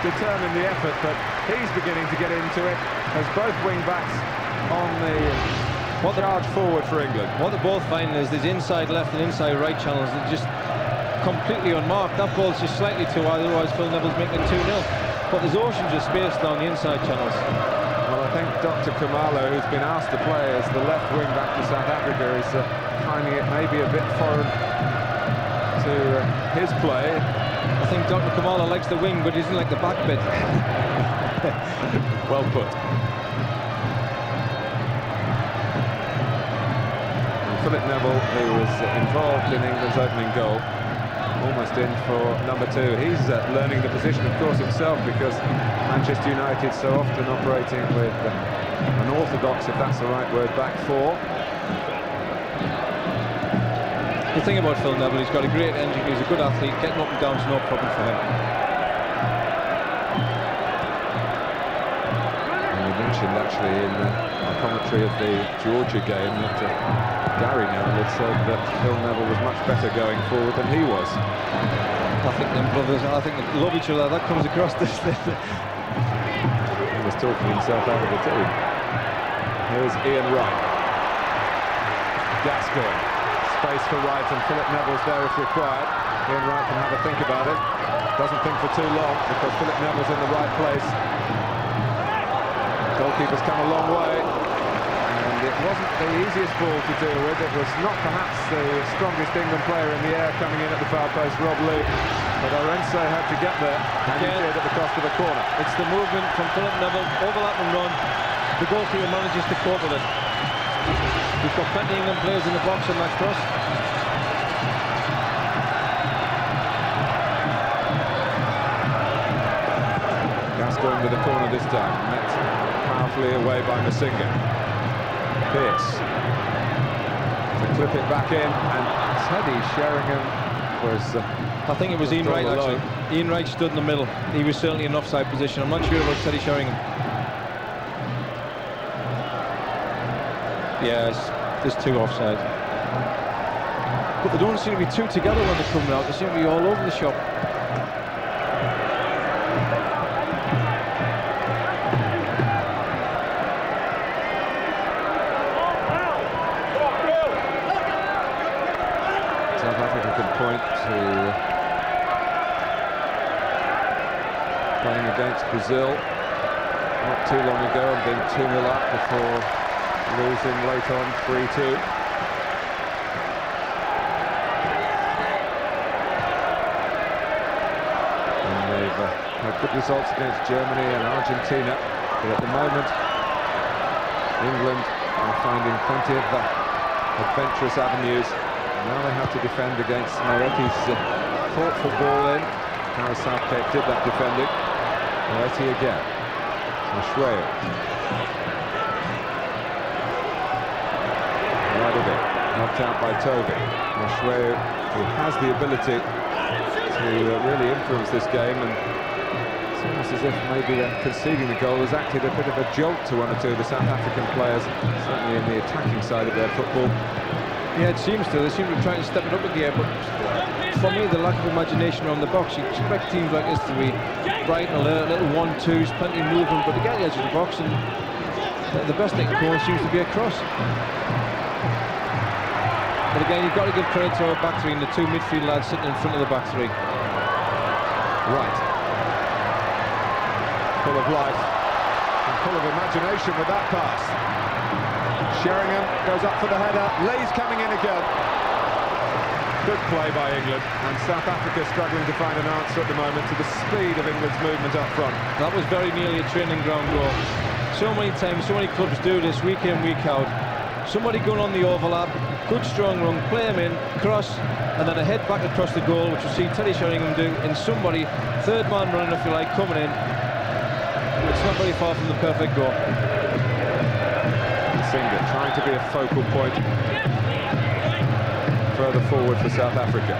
determined the effort, but he's beginning to get into it as both wing-backs on the charge forward for England. What they're both finding is there's inside left and inside right channels that are just completely unmarked. That ball's just slightly too wide, otherwise Phil Neville's making 2-0. But there's oceans of space down the inside channels. Well, I think Dr. Khumalo, who's been asked to play as the left wing-back for South Africa, is finding it maybe a bit foreign to his play. I think Dr. Khumalo likes the wing, but he doesn't like the back bit. Well put. And Philip Neville, who was involved in England's opening goal, almost in for number 2. He's learning the position, of course, himself, because Manchester United so often operating with an orthodox, if that's the right word, back 4. The thing about Phil Neville, he's got a great engine, he's a good athlete, getting up and down is no problem for him. And we mentioned actually in our commentary of the Georgia game that Gary Neville had said that Phil Neville was much better going forward than he was. I think them brothers, I think they love each other. That comes across this. He was talking himself out of the team. Here's Ian Wright. Gascoigne. Space for Wright, and Philip Neville's there if required. Ian Wright can have a think about it. Doesn't think for too long because Philip Neville's in the right place. Goalkeeper's come a long way. And it wasn't the easiest ball to deal with. It was not perhaps the strongest England player in the air coming in at the far post, Rob Lee. But Orense had to get there, and he did at the cost of a corner. It's the movement from Philip Neville, overlap and run. The goalkeeper manages to cope with it. We've got plenty of England players in the box on that cross. Gascoigne with the corner this time, met powerfully away by Masinga. Pearce to clip it back in, and Teddy Sheringham was... I think it was Ian Wright, actually. Ian Wright stood in the middle. He was certainly in offside position. I'm not sure about Teddy Sheringham. Yeah, there's two offside. But they don't seem to be two together when they come out. They seem to be all over the shop. South Africa can point to playing against Brazil not too long ago and being 2-0 up before losing late on 3-2. And they've had good results against Germany and Argentina, but at the moment England are finding plenty of adventurous avenues. Now they have to defend against Moretti's thoughtful ball in. Gareth Southgate did that defending. Moretti again. Mashweo. Right of it. Knocked out by Toby. Mashweo, who has the ability to really influence this game, and it's almost as if maybe conceding the goal has acted a bit of a jolt to one or two of the South African players, certainly in the attacking side of their football. Yeah, it seems to. They seem to try and step it up again, but for me, the lack of imagination around the box. You expect teams like this to be bright and alert, little 1-2s, plenty of movement, but they get the edge of the box, and the best they can go seems to be a cross. But again, you've got to give credit to our back three and the two midfield lads sitting in front of the back three. Right. Full of life and full of imagination with that pass. Sheringham goes up for the header. Leigh's coming in again. Good play by England, and South Africa struggling to find an answer at the moment to the speed of England's movement up front. That was very nearly a training ground goal. So many times, so many clubs do this week in, week out. Somebody going on the overlap, good strong run, play him in, cross, and then a head back across the goal, which you see Teddy Sheringham do, and somebody, third man running if you like, coming in. It's not very far from the perfect goal. Masinga trying to be a focal point further forward for South Africa.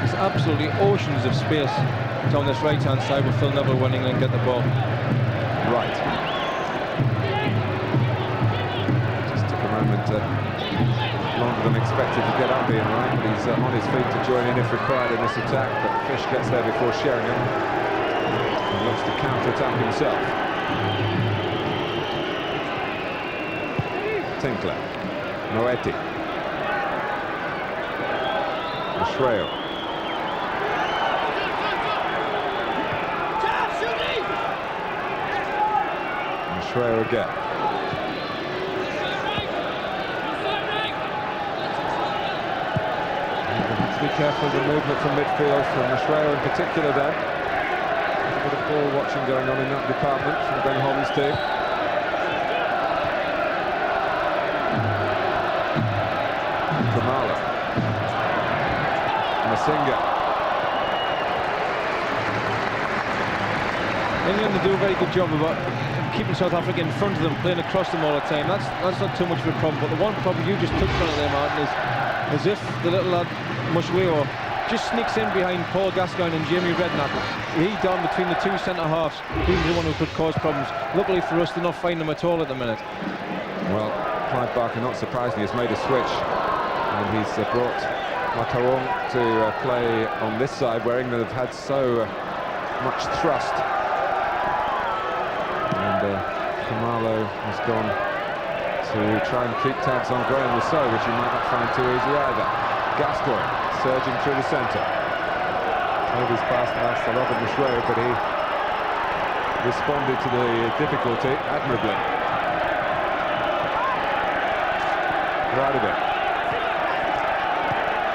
There's absolutely oceans of space down this right-hand side with Phil Neville when England get the ball. Right. Just took a moment longer than expected to get up Ian Wright, but he's on his feet to join in if required in this attack, but Fish gets there before Sheringham and looks to counter-attack himself. Tinkler, Moetti, Mashweo. Mashweo again. Be careful of the movement from midfield from Mashweo in particular then. There's a bit of ball watching going on in that department from Ben Holland's team. Kamala. Masinga. England do a very good job of keeping South Africa in front of them, playing across them all the time. That's not too much of a problem, but the one problem you just touched on there, Martin, is as if the little lad Mashweo just sneaks in behind Paul Gascoigne and Jamie Redknapp. He down between the two centre-halves. He was the one who could cause problems. Luckily for us, they're not finding them at all at the minute. Well, Clive Barker, not surprisingly, has made a switch, and he's brought Makarong to play on this side where England have had so much thrust. And Khumalo has gone to try and keep tabs on Graham Rousseau, which he might not find too easy either. Gascoigne surging through the centre. Toby's pass asked a lot of Mashweo, but he responded to the difficulty admirably. Right of it.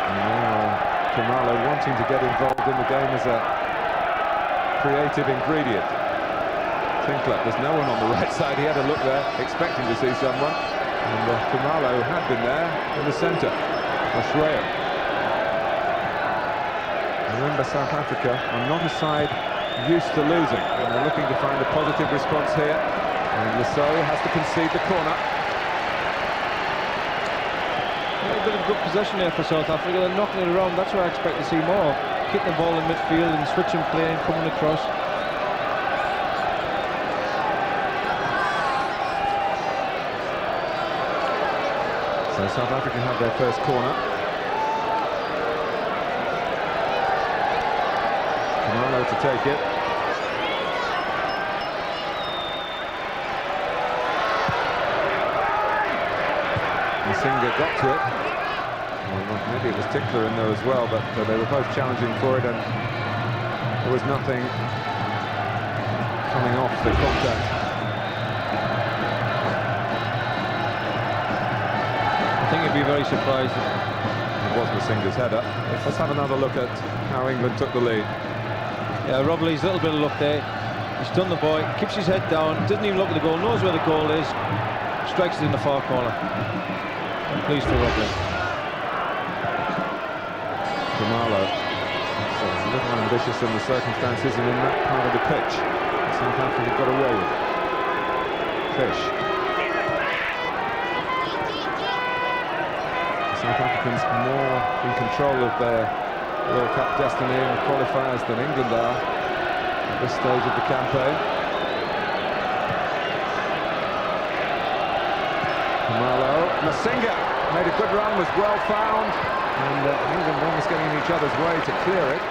And now Khumalo wanting to get involved in the game as a creative ingredient. Tinkler, there's no one on the right side. He had a look there, expecting to see someone. And Khumalo had been there in the centre. Ashweo. Remember, South Africa are not a side used to losing, and they're looking to find a positive response here. And Lesotho has to concede the corner. A bit of good possession there for South Africa. They're knocking it around. That's where I expect to see more. Kicking the ball in midfield and switching play and coming across. So South Africa have their first corner. Khumalo to take it. Masinga got to it. Well, maybe it was Tinkler in there as well, but they were both challenging for it, and there was nothing coming off the contact. I think you'd be very surprised. It was Masinga's header. Let's have another look at how England took the lead. Yeah, Rob Lee's a little bit of luck there. He's done the boy, keeps his head down, doesn't even look at the goal, knows where the goal is, strikes it in the far corner. I'm pleased for Rob Lee. Khumalo, a little ambitious in the circumstances and in that part of the pitch. South Africa got away with it. Fish. The South Africans more in control of their World Cup destiny and qualifiers than England are at this stage of the campaign. Khumalo, Masinga made a good run, was well found. And England almost getting in each other's way to clear it.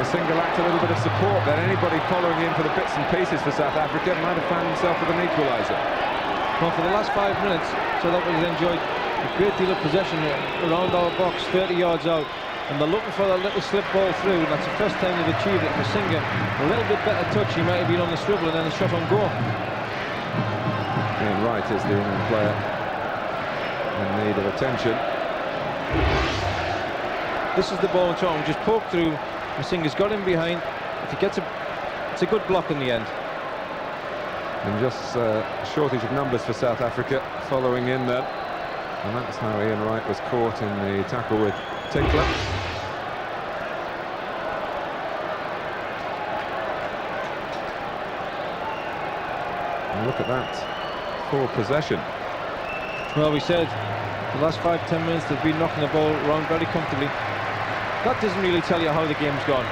Masinga lacked a little bit of support then. Anybody following in for the bits and pieces for South Africa might have found himself with an equaliser. Well, for the last 5 minutes, South Africa's enjoyed a great deal of possession around our box, 30 yards out. And they're looking for that little slip ball through, and that's the first time they've achieved it. Masinga, a little bit better touch, he might have been on the swivel and then the shot on goal. Ian Wright is the England player in need of attention. This is the ball and Tom just poked through. Masinga's got him behind. If he gets it's a good block in the end. And just a shortage of numbers for South Africa following in there. And that's how Ian Wright was caught in the tackle with Tinkler. And look at that, full possession. Well, we said the last 5-10 minutes they've been knocking the ball around very comfortably. That doesn't really tell you how the game's gone.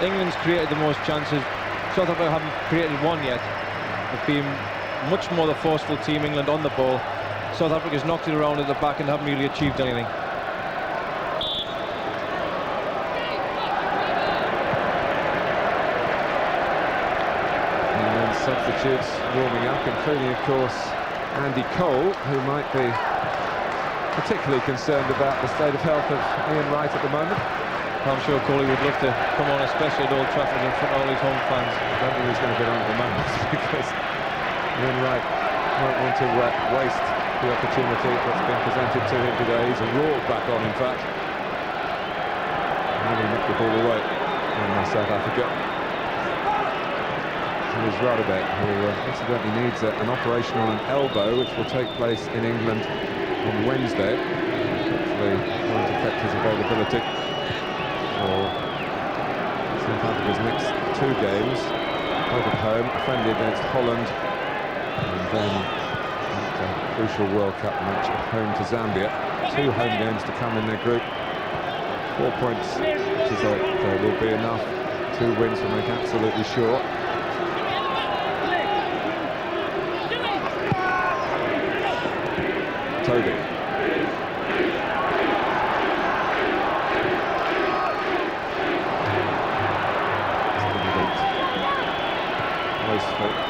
England's created the most chances. South Africa haven't created one yet. They've been much more the forceful team, England, on the ball. South Africa's knocked it around at the back and haven't really achieved anything. And then substitutes warming up, including, of course, Andy Cole, who might be particularly concerned about the state of health of Ian Wright at the moment. I'm sure Coley would love to come on, especially at Old Trafford in front of all his home fans. I don't think he's going to get on at the moment because Ian Wright won't want to waste the opportunity that's been presented to him today. He's roared back on, in fact. And he knocked the ball away from South Africa. It was Radebe, who incidentally needs an operation on an elbow, which will take place in England on Wednesday. Hopefully won't affect his availability for South Africa's next 2 games. Both at home, a friendly against Holland, and then a crucial World Cup match at home to Zambia. 2 home games to come in their group. 4 points, which is will be enough. 2 wins will make absolutely sure. Toby.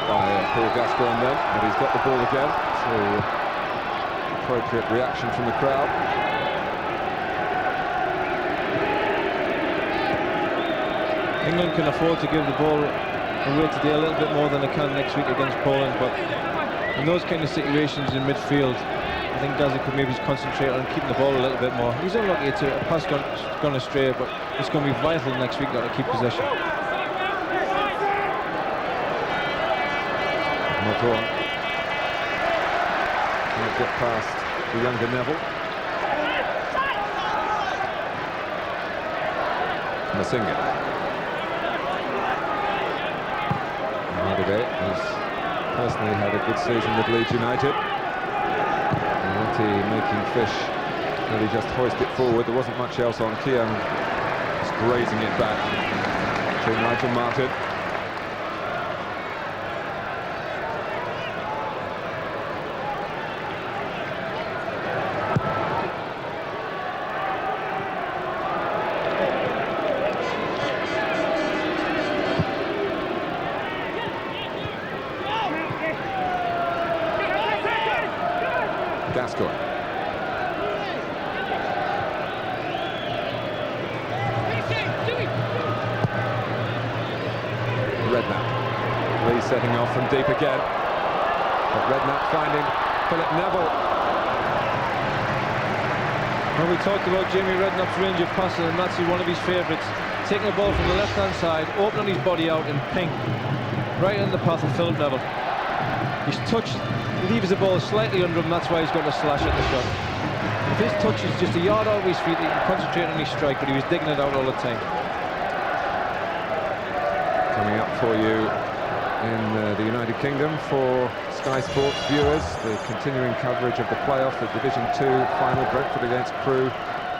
By Paul Gascoigne then, but he's got the ball again, so appropriate reaction from the crowd. England can afford to give the ball away today a little bit more than they can next week against Poland, but in those kind of situations in midfield, I think Gazza could maybe concentrate on keeping the ball a little bit more. He's unlucky, it's a pass gone astray, but it's going to be vital next week to keep possession. Motor can't get past the younger Neville. Masinga. Hardaway has personally had a good season with Leeds United. Marty making fish, really just hoist it forward. There wasn't much else on. Keown just grazing it back to Nigel Martyn. Gascoigne. Redknapp. Lee setting off from deep again. But Redknapp finding Philip Neville. When we talked about Jamie Redknapp's range of passing, and that's one of his favourites. Taking a ball from the left-hand side, opening his body out in pink, right in the path of Philip Neville. His touch leaves the ball slightly under him, that's why he's got to slash at the shot. If his touch is just a yard out of his feet, he can concentrate on his strike, but he was digging it out all the time. Coming up for you in the United Kingdom for Sky Sports viewers, the continuing coverage of the playoff, the Division 2 final, Brentford against Crewe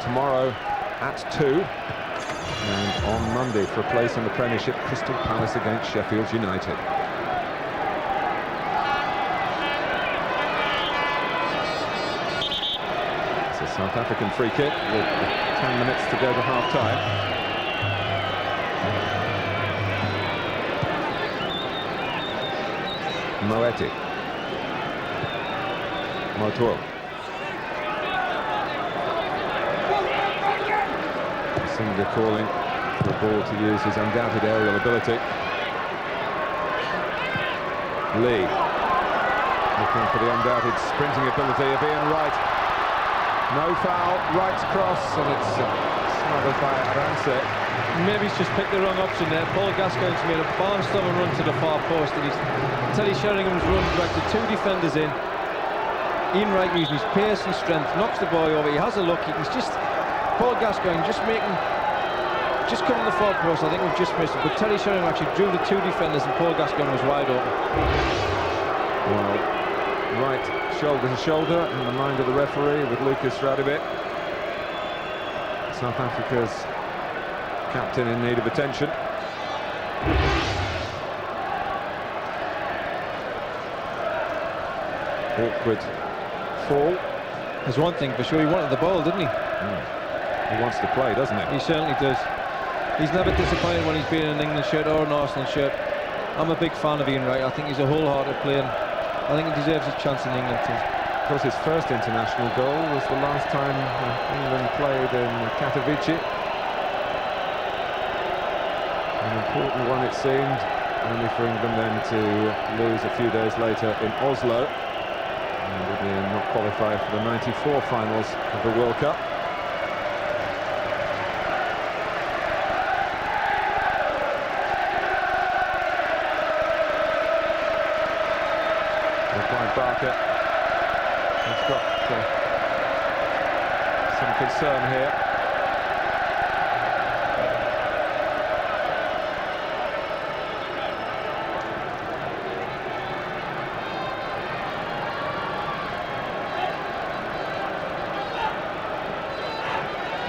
tomorrow at 2. And on Monday, for a place in the Premiership, Crystal Palace against Sheffield United. It's a South African free kick with 10 minutes to go to half-time. Moeti. Motor. Singer calling for the ball to use his undoubted aerial ability. Lee looking for the undoubted sprinting ability of Ian Wright. No foul, Wright's cross, and it's smothered by Ramsey. Maybe he's just picked the wrong option there. Paul Gascoigne's made a barnstorming run to the far post, and Teddy Sheringham's run directed two defenders in. Ian Wright using his pace and strength, knocks the boy over. He has a look. He's just Paul Gascoigne just coming to the far post. I think we've just missed it, but Teddy Sheringham actually drew the two defenders, and Paul Gascoigne was wide open. Well, Wright shoulder to shoulder in the mind of the referee with Lucas Radebe. South Africa's captain in need of attention. Awkward fall. There's one thing for sure, he wanted the ball, didn't he? He wants to play, doesn't he? He certainly does. He's never disappointed when he's been in an England shirt or an Arsenal shirt. I'm a big fan of Ian Wright. I think he's a wholehearted player. I think he deserves his chance in England too. Of course, his first international goal was the last time England played in Katowice. An important one, it seemed, only for England then to lose a few days later in Oslo. And England not qualify for the '94 finals of the World Cup. Clive Barker has got some concern here.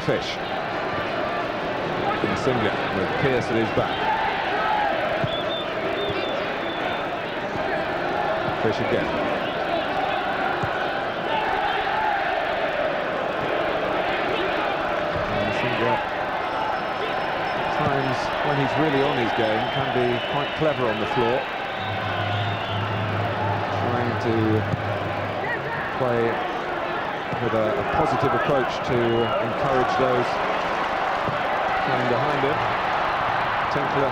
Fish. Singer with Pearce at his back. Fish again. And Singer, at times when he's really on his game, can be quite clever on the floor. Trying to play with a positive approach to encourage those playing behind him. Tinkler.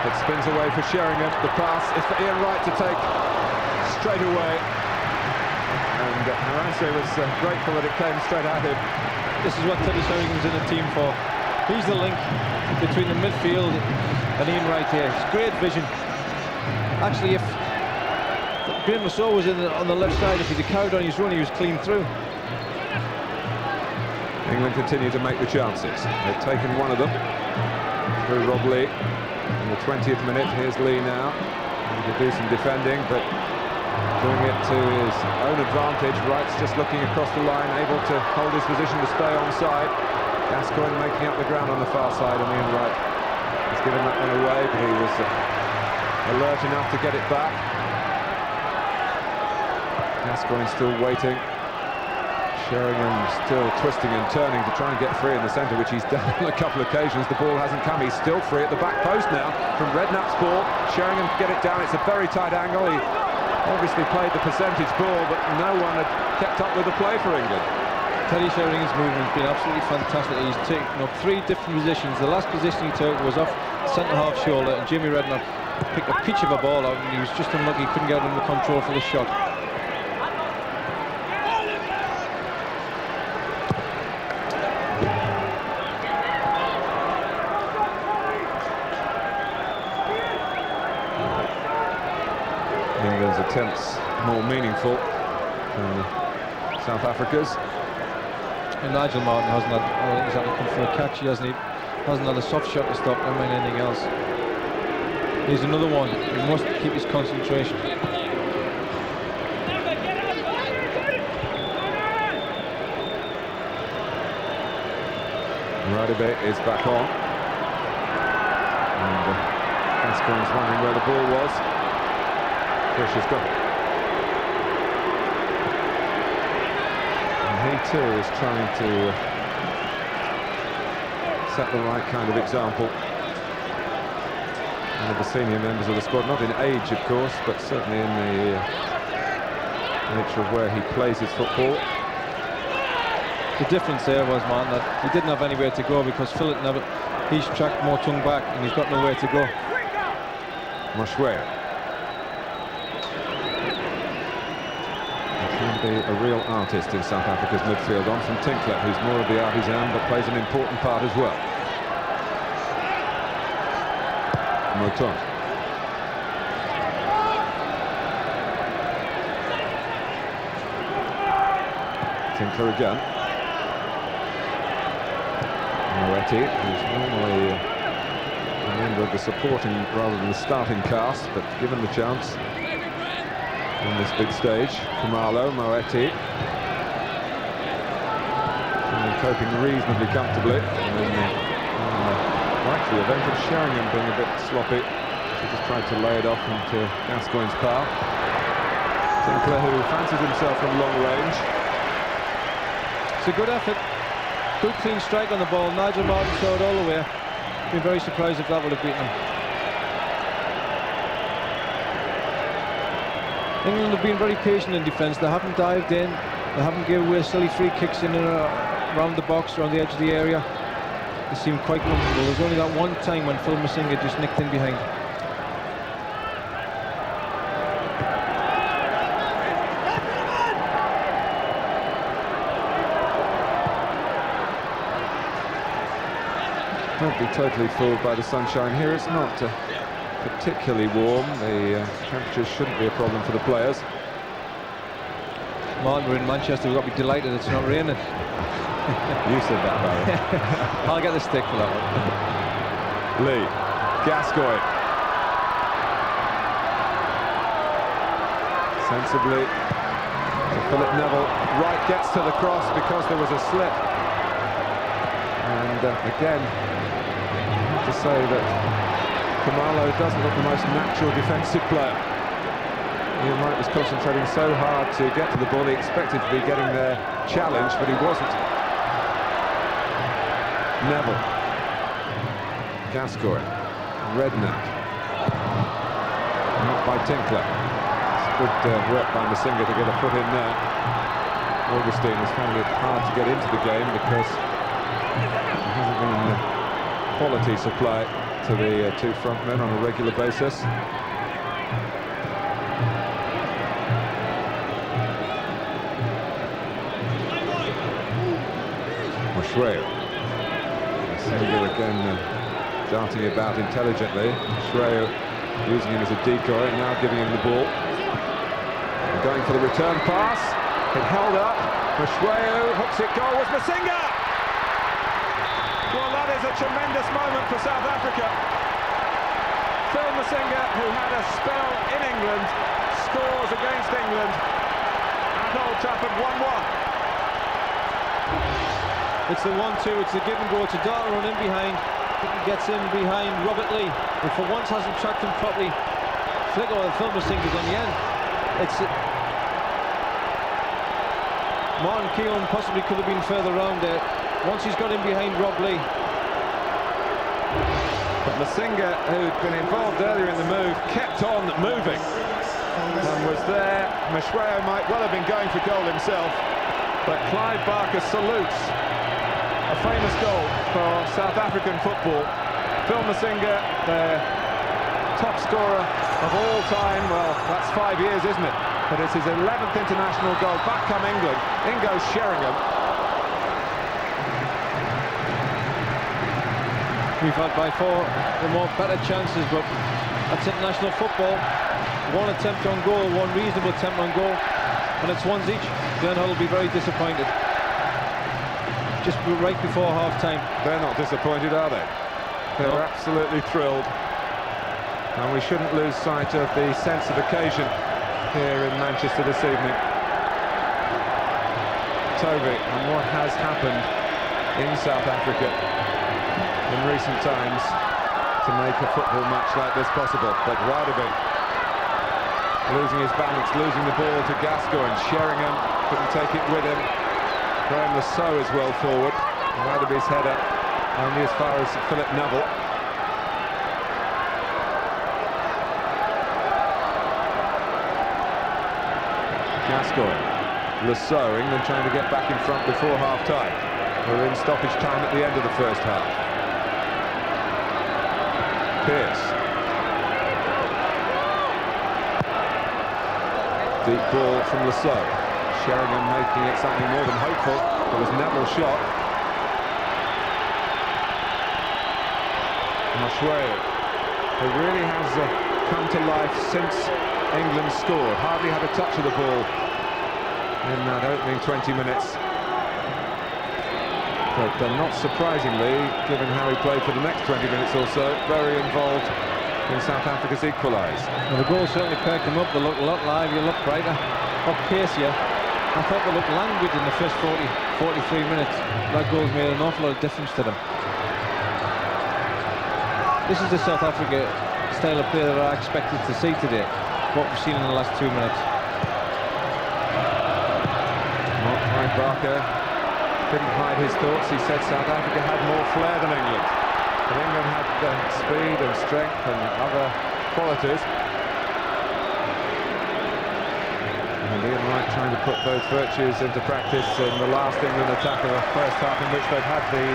It spins away for Sheringham. The pass is for Ian Wright to take straight away. And Haranse was grateful that it came straight at him. This is what Teddy Sheringham's in the team for. He's the link between the midfield and Ian Wright here. It's great vision. Actually, if Graham Rousseau was on the left side, if he'd have carried on his run, he was clean through. England continue to make the chances. They've taken one of them through Rob Lee in the 20th minute. Here's Lee now. He could do some defending, but doing it to his own advantage. Wright's just looking across the line, able to hold his position to stay onside. Gascoigne making up the ground on the far side, and Ian Wright has given that one away, but he was alert enough to get it back. Gascoigne still waiting. Sheringham still twisting and turning to try and get free in the centre, which he's done on a couple of occasions. The ball hasn't come. He's still free at the back post now from Redknapp's ball. Sheringham can get it down. It's a very tight angle. He obviously played the percentage ball, but no one had kept up with the play for England. Teddy Sheringham's movement's been absolutely fantastic. He's taken up 3 different positions. The last position he took was off centre-half shoulder, and Jamie Redknapp picked a pitch of a ball out, and he was just unlucky. He couldn't get under control for the shot. England's attempts more meaningful than South Africa's. And Nigel Martyn hasn't had, he's had to come for a catch. He hasn't had a soft shot to stop, never mind anything else. Here's another one. He must keep his concentration. Radebe is back on. And Gascoigne's wondering where the ball was. Fish has got it. He too is trying to set the right kind of example. One of the senior members of the squad, not in age of course, but certainly in the nature of where he plays his football. The difference there was, man, that he didn't have anywhere to go because Philip he's tracked Motung back and he's got nowhere to go. Moshwea. Can be a real artist in South Africa's midfield. On from Tinkler, who's more of the artisan but plays an important part as well. Motung. Tinkler again. Moeti, who's normally a member of the supporting rather than the starting cast, but given the chance on this big stage. Khumalo, Moeti, coping reasonably comfortably, and then like the event of Sheringham being a bit sloppy, he just tried to lay it off into Gascoigne's path. Tinkler, who fancies himself from long range. It's a good effort, good clean strike on the ball. Nigel Martyn saw it all the way. Be very surprised if that would have beaten him. England have been very patient in defence. They haven't dived in. They haven't given away silly free kicks in and around the box, around the edge of the area. They seem quite comfortable. There's only that one time when Phil Masinga just nicked in behind. Don't be totally fooled by the sunshine here. It's not particularly warm. The temperatures shouldn't be a problem for the players. Martin, we're in Manchester. We've got to be delighted it's not raining. You said that, Barry. I'll get the stick for that one. Lee, Gascoigne. Sensibly to Philip Neville. Wright gets to the cross because there was a slip. And again, I have to say that Khumalo doesn't look the most natural defensive player. Ian Wright was concentrating so hard to get to the ball. He expected to be getting their challenge, but he wasn't. Neville, Gascoigne, Redknapp, not by Tinkler. It's good work by Masinga to get a foot in there. Augustine has found it hard to get into the game because there hasn't been quality supply to the two front men on a regular basis. Moshwea. Masinga again darting about intelligently. Moshwea using him as a decoy and now giving him the ball. And going for the return pass. It held up. Mashweu hooks it goal with Masinga. Well, that is a tremendous moment for South Africa. Phil Masinga, who had a spell in England, scores against England at Old Trafford 1-1. It's the 1-2, it's the give and go. It's a Darton run in behind. He gets in behind Robert Lee, who for once hasn't tracked him properly. Flick over the Phil Masinga's on the end. It's Martin Keown possibly could have been further around there. Once he's got in behind Rob Lee. But Masinga, who'd been involved earlier in the move, kept on moving and was there. Mashweu might well have been going for goal himself, but Clive Barker salutes a famous goal for South African football. Phil Masinga, their top scorer of all time. Well, that's 5 years, isn't it? But it's his 11th international goal. Back come England. In goes Sheringham. We've had by far the more better chances, but that's international football. One attempt on goal, one reasonable attempt on goal, and it's ones each. Glenn Hull will be very disappointed. Just right before half-time. They're not disappointed, are they? They're absolutely thrilled. And we shouldn't lose sight of the sense of occasion here in Manchester this evening. Toby, and what has happened in South Africa in recent times to make a football match like this possible. But Radebe losing his balance, losing the ball to Gascoigne. Sheringham couldn't take it with him. Graham Lasso is well forward. Radebe's header only as far as Philip Neville. Gascoigne, Lasso, England trying to get back in front before half-time. We're in stoppage time at the end of the first half. Pearce. Deep ball from Lasso. Sheringham making it something more than hopeful. It was Neville's shot. Mashweu, who really has come to life since England scored. Hardly had a touch of the ball in that opening 20 minutes. But not surprisingly, given how he played for the next 20 minutes or so, very involved in South Africa's equalise. Well, the goal certainly perked them up. They looked a lot livelier, looked brighter, up pacier. I thought they looked languid in the first 43 minutes. That goal's made an awful lot of difference to them. This is the South Africa style of play that I expected to see today, what we've seen in the last 2 minutes. Mark Barker didn't hide his thoughts. He said South Africa had more flair than England. But England had speed and strength and other qualities. And Ian Wright trying to put those virtues into practice in the last England attack of the first half, in which they've had the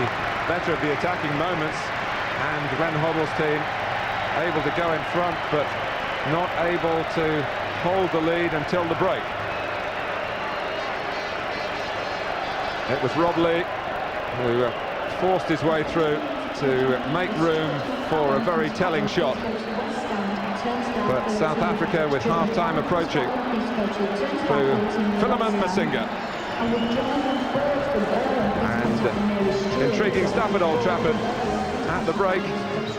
better of the attacking moments, and Glenn Hoddle's team able to go in front but not able to hold the lead until the break. It was Rob Lee who forced his way through to make room for a very telling shot. But South Africa, with half-time approaching, through Philemon Masinga. And intriguing stuff at Old Trafford. At the break,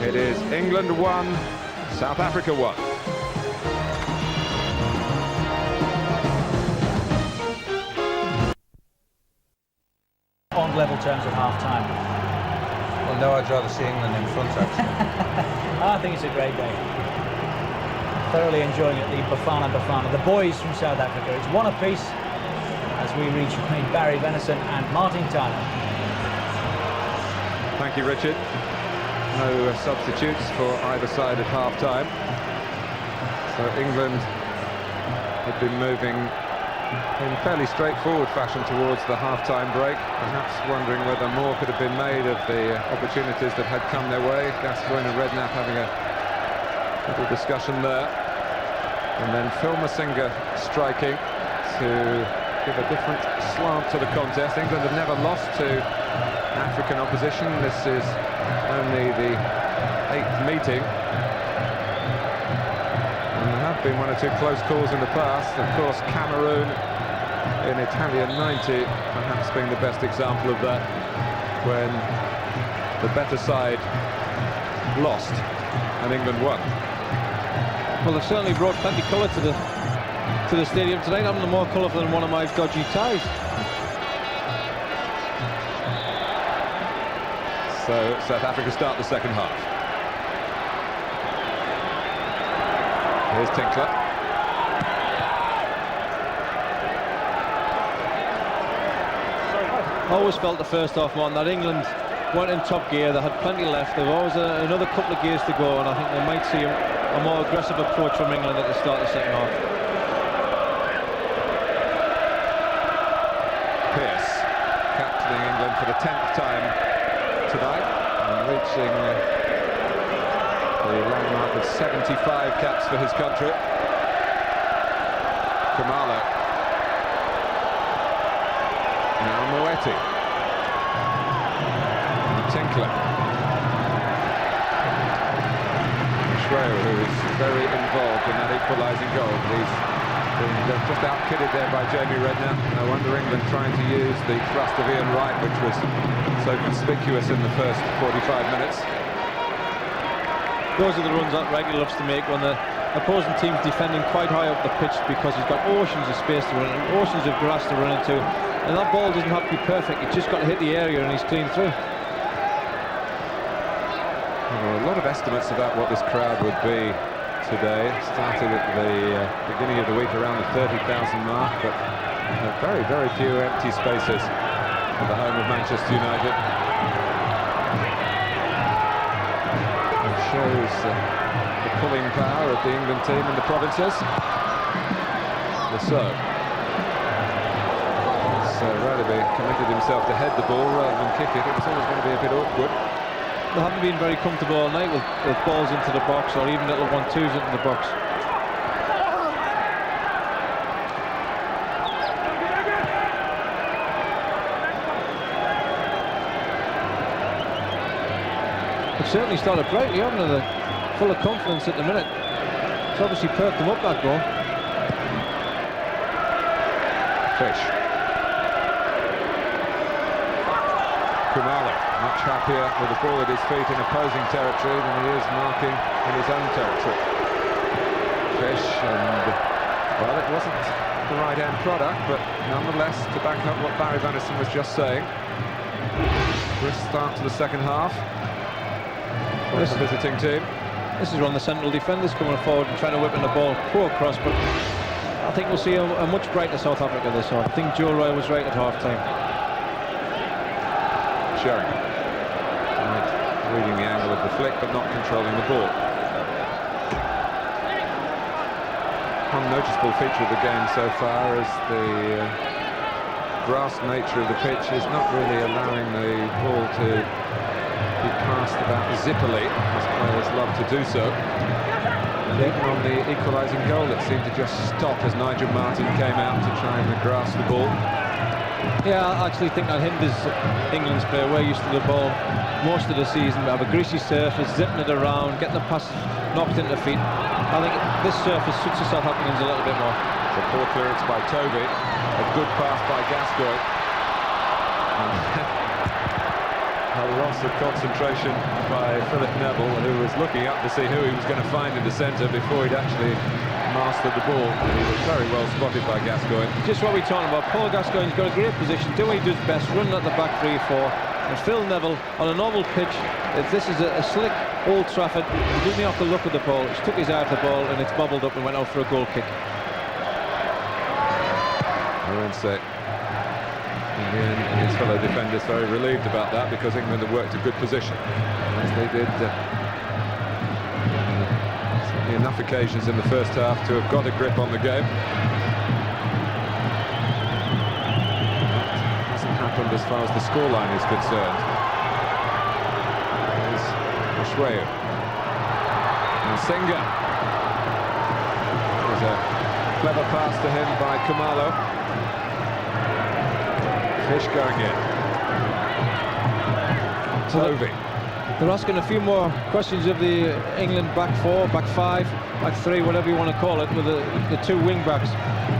it is England 1, South Africa 1. On level terms at half-time. Well, no, I'd rather see England in front, actually. I think it's a great day. Thoroughly enjoying it, the Bafana Bafana. The boys from South Africa. It's one apiece as we rejoin Barry Venison and Martin Tyler. Thank you, Richard. No substitutes for either side at half-time. So England had been moving in fairly straightforward fashion towards the half-time break, perhaps wondering whether more could have been made of the opportunities that had come their way. Gascoigne and Redknapp having a little discussion there. And then Phil Masinga striking to give a different slant to the contest. England have never lost to African opposition. This is only the 8th meeting. been one or two close calls in the past. Of course, Cameroon in Italia 90 perhaps being the best example of that, when the better side lost and England won. Well, they've certainly brought plenty of colour to the stadium tonight. I'm more colourful than one of my dodgy ties. So South Africa start the second half. Here's Tinkler. Always felt the first half more that England weren't in top gear. They had plenty left. They've always another couple of gears to go, and I think they might see a more aggressive approach from England at the start of the second half. Pearce captaining England for the 10th time tonight and reaching the landmark of 75 caps for his country. Khumalo. Now Moeti. Tinkler. Schweier, who is very involved in that equalising goal. He's been just out-kidded there by Jamie Redknapp. No wonder England trying to use the thrust of Ian Wright, which was so conspicuous in the first 45 minutes. Those are the runs that Wright loves to make when the opposing team's defending quite high up the pitch, because he's got oceans of space to run and oceans of grass to run into, and that ball doesn't have to be perfect. It's just got to hit the area and he's clean through. Well, a lot of estimates about what this crowd would be today. Started at the beginning of the week around the 30,000 mark, but very, very few empty spaces at the home of Manchester United. It shows the pulling power of the England team in the provinces. So Rugby committed himself to head the ball rather than kick it. It was always going to be a bit awkward. They haven't been very comfortable all night with balls into the box, or even little 1-2s into the box. They've certainly started brightly, haven't they? They're full of confidence at the minute. It's obviously perked them up, that goal. Fish. Khumalo, much happier with the ball at his feet in opposing territory than he is marking in his own territory. Fish, and well, it wasn't the right end product, but nonetheless, to back up what Barry Vanison was just saying, brisk start to the second half for the visiting team. This is one of the central defenders coming forward and trying to whip in the ball, poor cross, but I think we'll see a much brighter South Africa this half. I think Joe Roy was right at half-time. Sheringham. Right, reading the angle of the flick, but not controlling the ball. One noticeable feature of the game so far is the grass nature of the pitch is not really allowing the ball to be passed about zippily, as players love to do so. And even on the equalising goal, it seemed to just stop as Nigel Martyn came out to try and grasp the ball. Yeah, I actually think that hinders England's play. We're used to the ball most of the season. We have a greasy surface, zipping it around, getting the pass knocked into the feet. I think this surface suits the South Africans a little bit more. It's a poor clearance by Toby, a good pass by Gascoigne. A loss of concentration by Philip Neville, who was looking up to see who he was going to find in the centre before he'd actually mastered the ball. And he was very well spotted by Gascoigne. Just what we're talking about. Paul Gascoigne's got a great position, doing what he does best, running at the back 3-4. And Phil Neville on a normal pitch, if this is a slick Old Trafford, he doesn't have to look at the ball. He took his eye off the ball and it's bobbled up and went out for a goal kick. Morense, in the end, and his fellow defenders very relieved about that, because England had worked a good position, as they did certainly enough occasions in the first half to have got a grip on the game. Happened as far as the scoreline is concerned. There's Ashweu. And Singer. There's a clever pass to him by Khumalo. Fish going in. Tovey. They're asking a few more questions of the England back four, back five, back three, whatever you want to call it, with the two wing backs.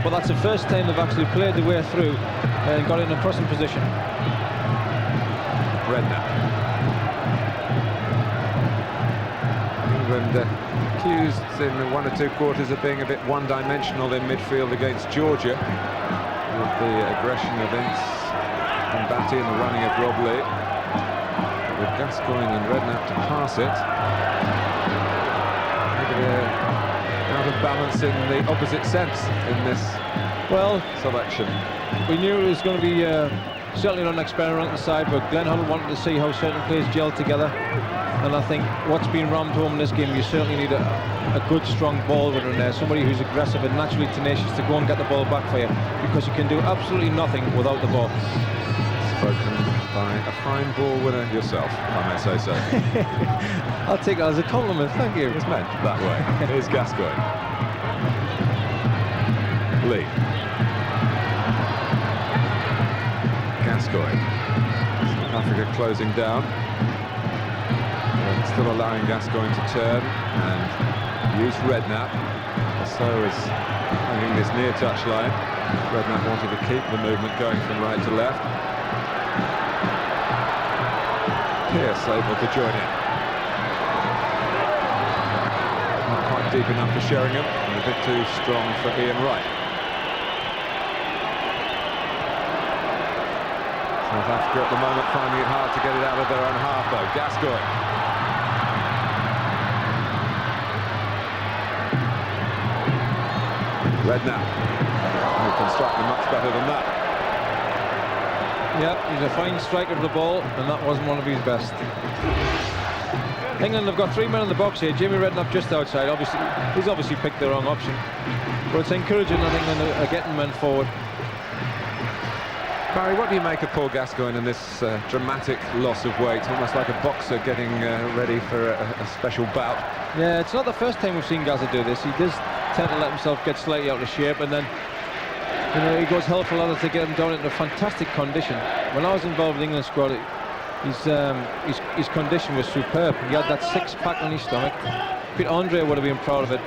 But that's the first time they've actually played their way through and got in a pressing position. Redknapp. England accused in 1 or 2 quarters of being a bit one-dimensional in midfield against Georgia, with the aggression of Ince and Batty and the running of Rob Lee. With Gascoigne and Redknapp to pass it, maybe out of balance in the opposite sense in this selection. We knew it was going to be certainly not an experimental side, but Glenn Huddle wanted to see how certain players gel together, and I think what's been rammed home in this game, you certainly need a good strong ball winner in there, somebody who's aggressive and naturally tenacious to go and get the ball back for you, because you can do absolutely nothing without the ball. Spoken by a fine ball winner yourself, I may say so. I'll take that as a compliment, thank you. It's meant that way. Here's Gascoigne. Lee. Gascoigne. South Africa closing down. And still allowing Gascoigne to turn and use Redknapp. So is hanging this near touchline. Redknapp wanted to keep the movement going from right to left. Pearce able to join in. Not quite deep enough for Sheringham, and a bit too strong for Ian Wright. South Africa at the moment finding it hard to get it out of their own half though. Gascoigne. Redknapp. He can strike them much better than that. Yeah, he's a fine striker of the ball, and that wasn't one of his best. England have got 3 men in the box here. Jamie Redknapp just outside. He's obviously picked the wrong option, but it's encouraging that England are getting men forward. Barry, what do you make of Paul Gascoigne and this dramatic loss of weight? Almost like a boxer getting ready for a special bout. Yeah, it's not the first time we've seen Gazza do this. He does tend to let himself get slightly out of shape, and then he goes hell for leather to get him down into fantastic condition. When I was involved in the England squad, his condition was superb. He had that six-pack on his stomach. Peter Andre would have been proud of it.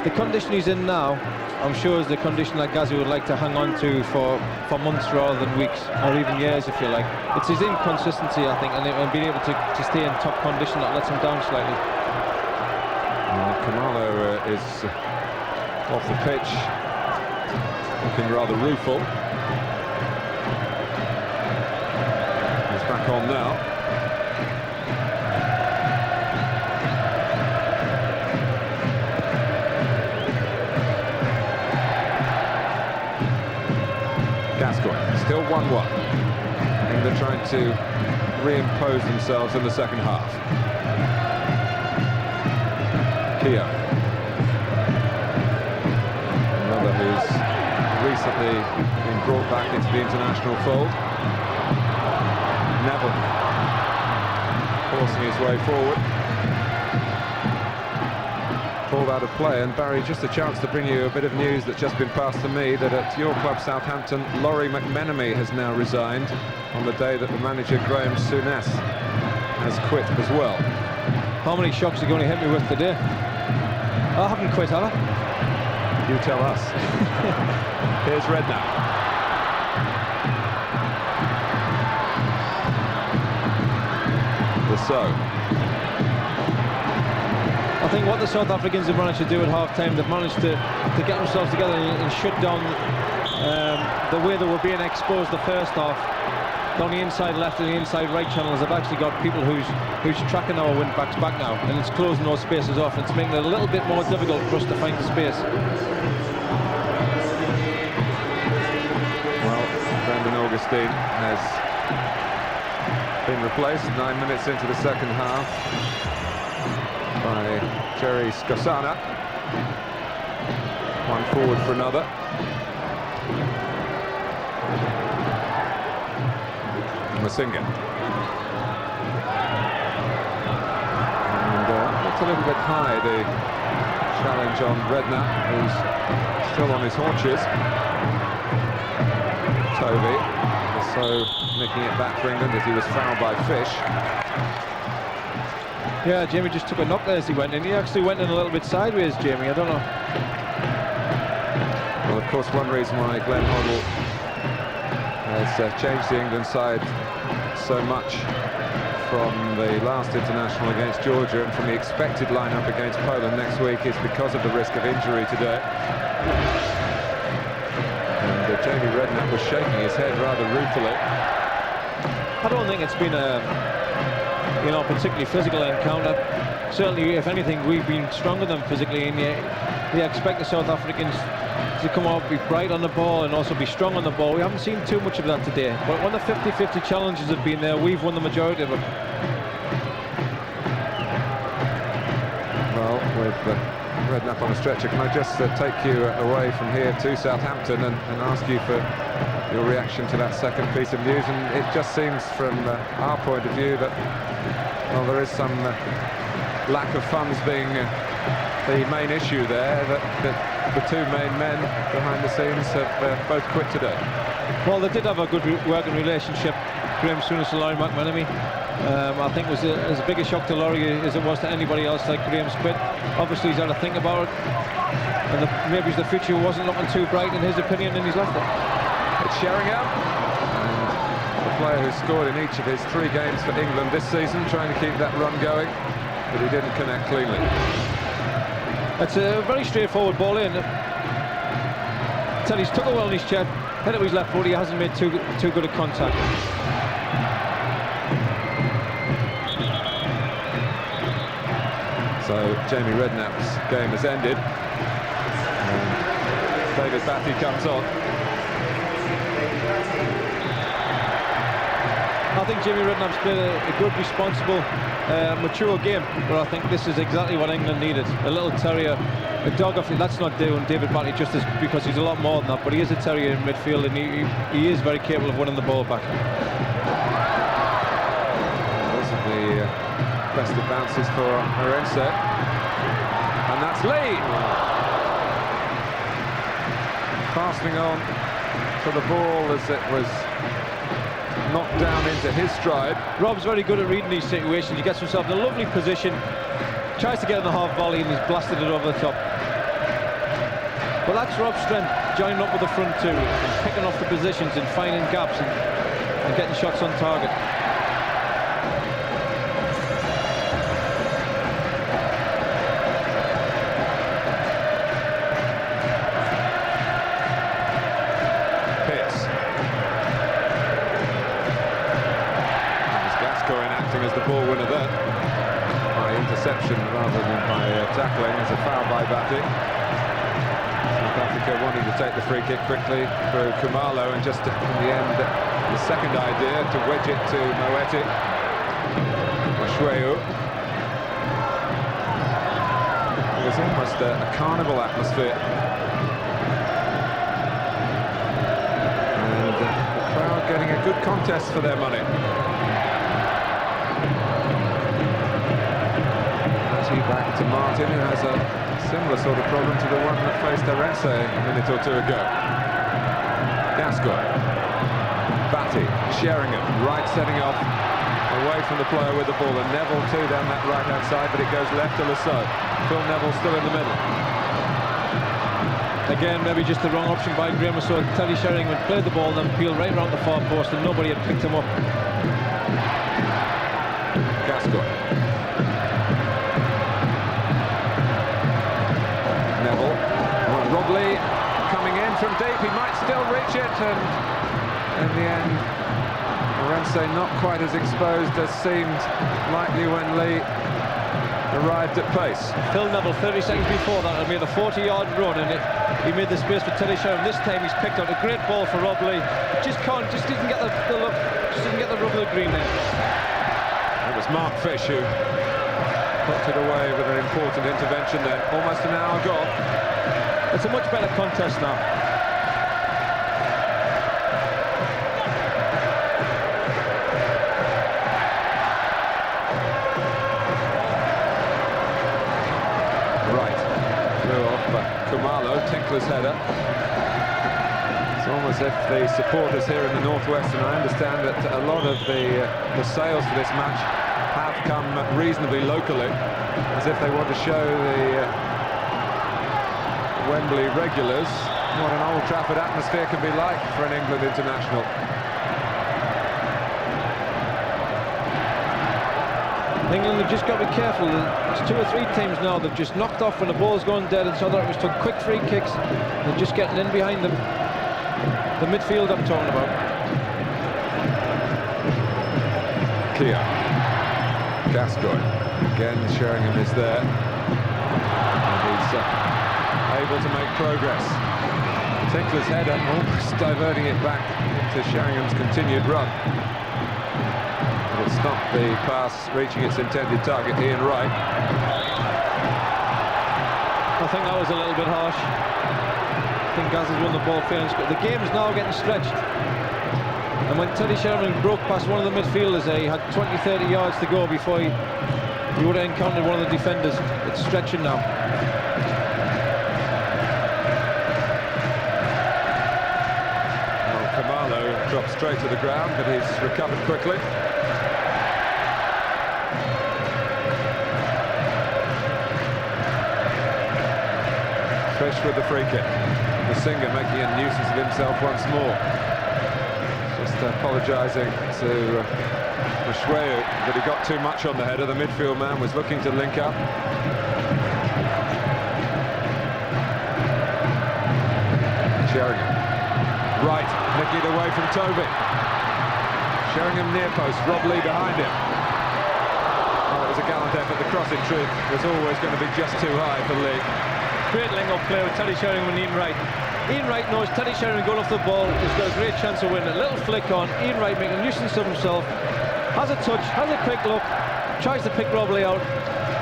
The condition he's in now, I'm sure, is the condition that Gazza would like to hang on to for months rather than weeks, or even years, if you like. It's his inconsistency, I think, and being able to stay in top condition that lets him down slightly. Khumalo is off the pitch, looking rather rueful. He's back on now. Gascoigne, still 1-1. England trying to reimpose themselves in the second half. Keogh. Another who's recently been brought back into the international fold. Neville forcing his way forward. Pulled out of play, and Barry, just a chance to bring you a bit of news that's just been passed to me, that at your club Southampton, Laurie McMenemy has now resigned on the day that the manager Graham Souness has quit as well. How many shocks are you going to hit me with today? I haven't quit, have I? You tell us. Here's Redknapp. So. I think what the South Africans have managed to do at half-time, they've managed to get themselves together and shut down the way they were being exposed the first half. Down the inside left and the inside right channels, they've actually got people who's tracking our wing-backs back now, and it's closing those spaces off, and it's making it a little bit more difficult for us to find the space. Well, Brendan Augustine has been replaced 9 minutes into the second half by Jerry Skosana. One forward for another. Masinga. And it's a little bit high, the challenge on Redknapp, who's still on his haunches. Toby, so nicking it back for England as he was fouled by Fish. Yeah, Jamie just took a knock there as he went in. He actually went in a little bit sideways, Jamie. I don't know. Well, of course, one reason why Glenn Hoddle has changed the England side so much from the last international against Georgia and from the expected lineup against Poland next week is because of the risk of injury today. And Jamie Redknapp was shaking his head rather ruefully. I don't think it's been a particularly physical encounter. Certainly, if anything, we've been stronger than physically, and you expect the South Africans to come out, be bright on the ball and also be strong on the ball. We haven't seen too much of that today, but when the 50-50 challenges have been there, we've won the majority of them. Well, with Redknapp on a stretcher, can I just take you away from here to Southampton and ask you for your reaction to that second piece of news? And it just seems from our point of view that, well, there is some lack of funds being the main issue there, that the two main men behind the scenes have both quit today. Well, they did have a good working relationship, Graham Souness and Laurie McMenemy. I think it was as big a shock to Laurie as it was to anybody else like Graham's quit. Obviously he's had to think about it, and maybe the future wasn't looking too bright in his opinion, and he's left it. It's Sheringham, and the player who scored in each of his 3 games for England this season, trying to keep that run going, but he didn't connect cleanly. It's a very straightforward ball in. Teddy's took it well in his chest, hit it with his left foot. He hasn't made too good a contact. So Jamie Redknapp's game has ended, and David Batty comes on. I think Jamie Redknapp's played a good, responsible, mature game, but I think this is exactly what England needed. A little terrier, a dog of it. That's not doing David Batty justice, because he's a lot more than that, but he is a terrier in midfield, and he is very capable of winning the ball back. Those are the best of bounces for Orense, and that's Lee fastening on to the ball as it was knocked down into his stride. Rob's very good at reading these situations. He gets himself in a lovely position, tries to get in the half volley, and he's blasted it over the top. But that's Rob's strength, joining up with the front two and picking off the positions and finding gaps and getting shots on target. As the ball winner there, by interception rather than by tackling, as a foul by Batty. South Africa wanting to take the free kick quickly through Khumalo, and just in the end, the second idea to wedge it to Moeti. Mashweu. It was almost a carnival atmosphere. And the crowd getting a good contest for their money. Back to Martin, who has a similar sort of problem to the one that faced Orense a minute or two ago. Gascoigne, Batty, Sheringham, right setting off, away from the player with the ball, and Neville too down that right-hand side, but it goes left to Lasso. Phil Neville still in the middle. Again, maybe just the wrong option by Graham. So Teddy Sheringham played the ball, then peeled right around the far post, and nobody had picked him up. Gascoigne. Robley coming in from deep, he might still reach it, and in the end Orense not quite as exposed as seemed likely when Lee arrived at pace. Phil Neville 30 seconds before that had made a 40-yard run, and he made the space for Teddy Sheringham. This time he's picked out a great ball for Robley. Just didn't get the look, just didn't get the rub of the green there. It was Mark Fish who put it away with an important intervention then, almost an hour gone. It's a much better contest now. Right, through off Khumalo, Tinkler's header. It's almost as if the supporters here in the northwest, and I understand that a lot of the sales for this match have come reasonably locally, as if they want to show the Wembley regulars what an Old Trafford atmosphere can be like for an England international. England have just got to be careful. There's 2 or 3 teams now that just knocked off when the ball's gone dead, and South Africa's took quick free kicks. They're just getting in behind them. The midfield I'm talking about. Keogh. Gascoigne. Again, Sheringham is there. And he's able to make progress. Tinkler's header almost diverting it back to Sheringham's continued run. But it stopped the pass reaching its intended target, Ian Wright. I think that was a little bit harsh. I think Gaz has won the ball fair and square. The game is now getting stretched. And when Teddy Sheringham broke past one of the midfielders, he had 20-30 yards to go before he would have encountered one of the defenders. It's stretching now. Well, Khumalo dropped straight to the ground, but he's recovered quickly. Fish with the free kick. Masinga making a nuisance of himself once more. Just apologising to Mashweu that he got too much on the header. The midfield man was looking to link up. Sheringham. Right, nicking it away from Toby. Sheringham near post, Rob Lee behind him. Oh, it was a gallant effort. The cross, in truth, was always going to be just too high for Lee. Great link-up play with Teddy Sheringham and Ian Wright. Ian Wright knows Teddy Sheringham going off the ball. He's got a great chance of winning. A little flick on. Ian Wright making a nuisance of himself. Has a touch, has a quick look, tries to pick Rob Lee out,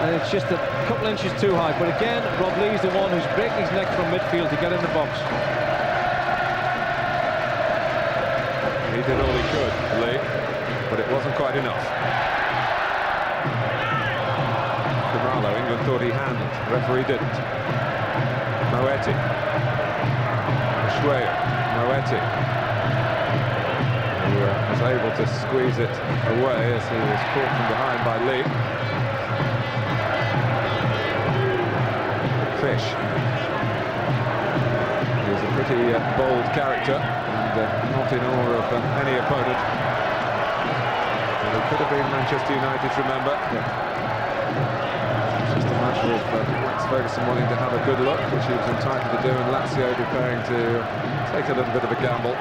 and it's just a couple inches too high. But again, Rob Lee's the one who's breaking his neck from midfield to get in the box. He did all he could, Lee, but it wasn't quite enough. Khumalo, England thought he handled. The referee didn't. Moeti. Mashweu. Moeti. Who was able to squeeze it away as he was caught from behind by Lee. Fish. He's a pretty bold character and not in awe of any opponent. Well, it could have been Manchester United, remember. It's just a matter of Max Ferguson wanting to have a good look, which he was entitled to do, and Lazio preparing to take a little bit of a gamble.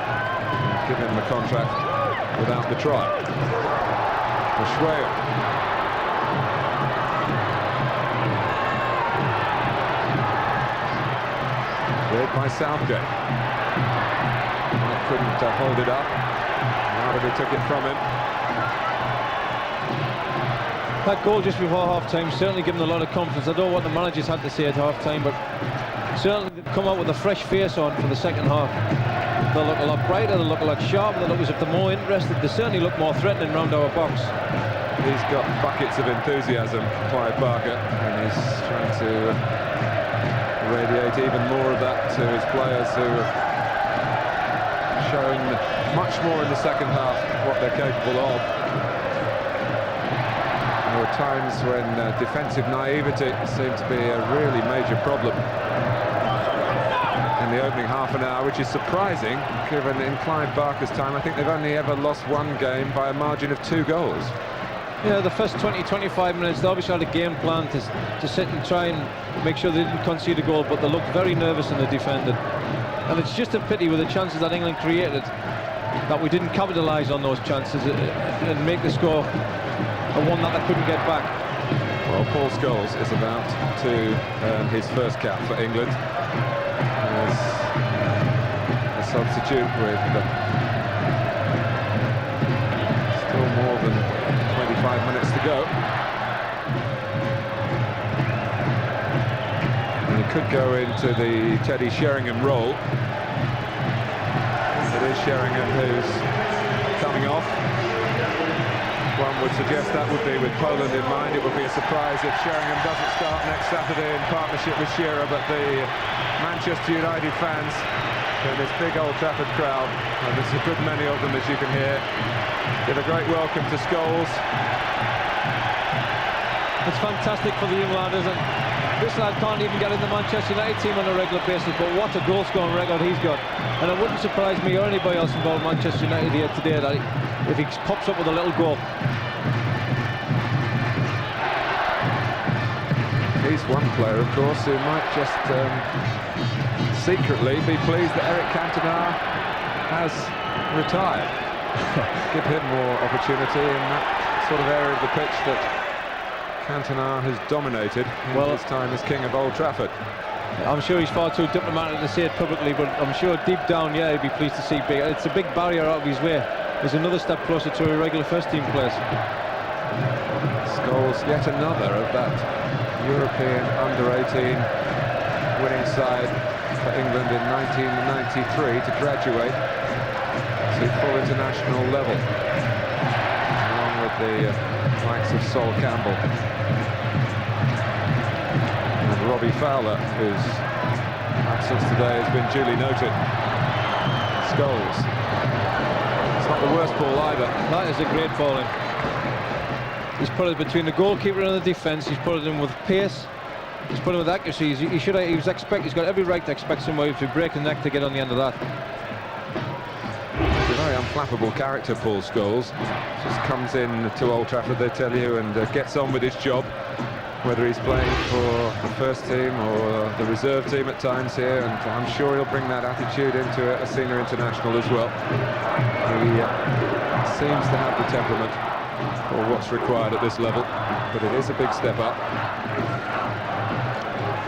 Give him the contract without the try. Mashweu. Cleared by Southgate. Mike couldn't hold it up. Nobody took it from him. That goal just before half-time certainly given a lot of confidence. I don't know what the managers had to say at half-time, but certainly they've come out with a fresh face on for the second half. They'll look a lot brighter, they'll look a lot sharper, they'll look as if they're more interested. They certainly look more threatening round our box. He's got buckets of enthusiasm, Clive Barker, and he's trying to radiate even more of that to his players, who have shown much more in the second half what they're capable of. There were times when defensive naivety seemed to be a really major problem in the opening half an hour, which is surprising given in Clive Barker's time I think they've only ever lost one game by a margin of 2 goals. Yeah, the first 20-25 minutes they obviously had a game plan to sit and try and make sure they didn't concede a goal, but they looked very nervous and they defended. And it's just a pity with the chances that England created that we didn't capitalise on those chances and make the score a one that they couldn't get back. Well, Paul Scholes is about to earn his first cap for England as a substitute with still more than 25 minutes to go. And he could go into the Teddy Sheringham role. It is Sheringham who's coming off. One would suggest that would be with Poland in mind. It would be a surprise if Sheringham doesn't start next Saturday in partnership with Shearer, but the Manchester United fans in this big Old Trafford crowd, and there's a good many of them as you can hear, give a great welcome to Scholes. It's fantastic for the young lad, isn't it? This lad can't even get in the Manchester United team on a regular basis, but what a goal-scoring record he's got. And it wouldn't surprise me or anybody else involved in Manchester United here today that if he pops up with a little goal. He's one player, of course, who might just secretly be pleased that Eric Cantona has retired. Give him more opportunity in that sort of area of the pitch that Cantona has dominated in his time as king of Old Trafford. I'm sure he's far too diplomatic to say it publicly, but I'm sure deep down, yeah, he'd be pleased to see big. It's a big barrier out of his way. There's another step closer to a regular first-team place. Scholes, yet another of that European under-18 winning side for England in 1993 to graduate to full international level, along with the likes of Sol Campbell and Robbie Fowler, whose absence today has been duly noted. Scholes. It's not the worst ball either. That is a great ball in. He's put it between the goalkeeper and the defence. He's put it in with pace. He's put it with accuracy. He's got every right to expect somebody to break the neck to get on the end of that. He's a very unflappable character, Paul Scholes. Just comes in to Old Trafford, they tell you, and gets on with his job, whether he's playing for the first team or the reserve team at times here, and I'm sure he'll bring that attitude into a senior international as well. He seems to have the temperament for what's required at this level, but it is a big step up.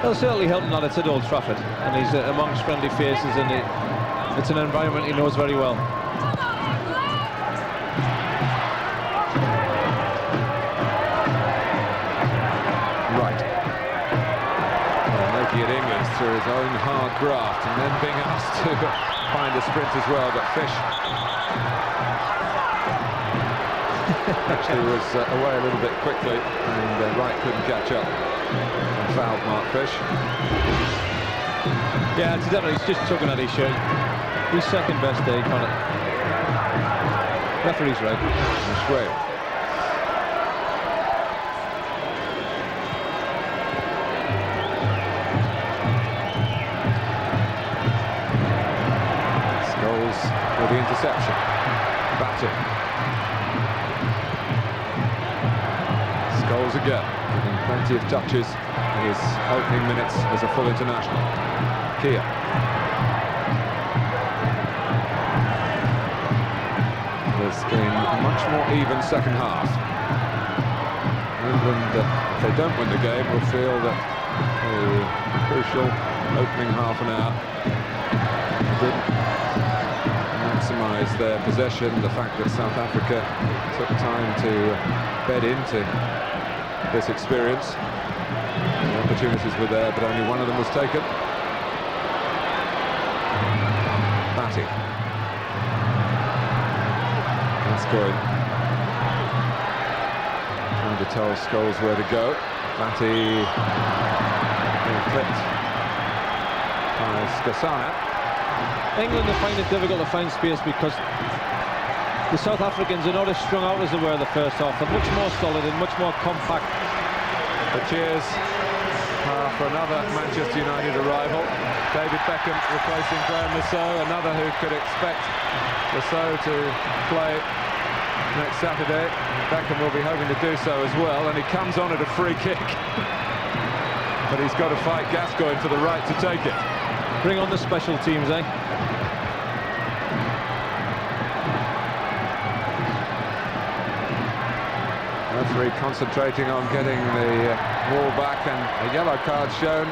It'll certainly help him that it's at Old Trafford, and he's amongst friendly faces, and it's an environment he knows very well. Right. Well, making it England through his own hard graft, and then being asked to find a sprint as well, but Fish actually was away a little bit quickly, and Wright couldn't catch up and fouled Mark Fish. Yeah, incidentally, he's just tugging at his shirt. He's second best day, Connor. Referee's right. Schwale. Scholes with the interception. Batty. Scholes again, getting plenty of touches in his opening minutes as a full international. Keogh. There's been a much more even second half. England, if they don't win the game, will feel that a crucial opening half an hour didn't maximise their possession. The fact that South Africa took time to bed into this experience. The opportunities were there, but only one of them was taken. Batty. Gascoigne trying to tell Scholes where to go. Batty being clipped by Scarsana. England are finding it difficult to find space because the South Africans are not as strung out as they were in the first half. They're much more solid and much more compact. The cheers for another Manchester United arrival. David Beckham replacing Graham Lasso, another who could expect Lasso to play next Saturday. Beckham will be hoping to do so as well, and he comes on at a free kick. But he's got to fight Gascoigne for the right to take it. Bring on the special teams, eh? Referee concentrating on getting the ball back, and a yellow card shown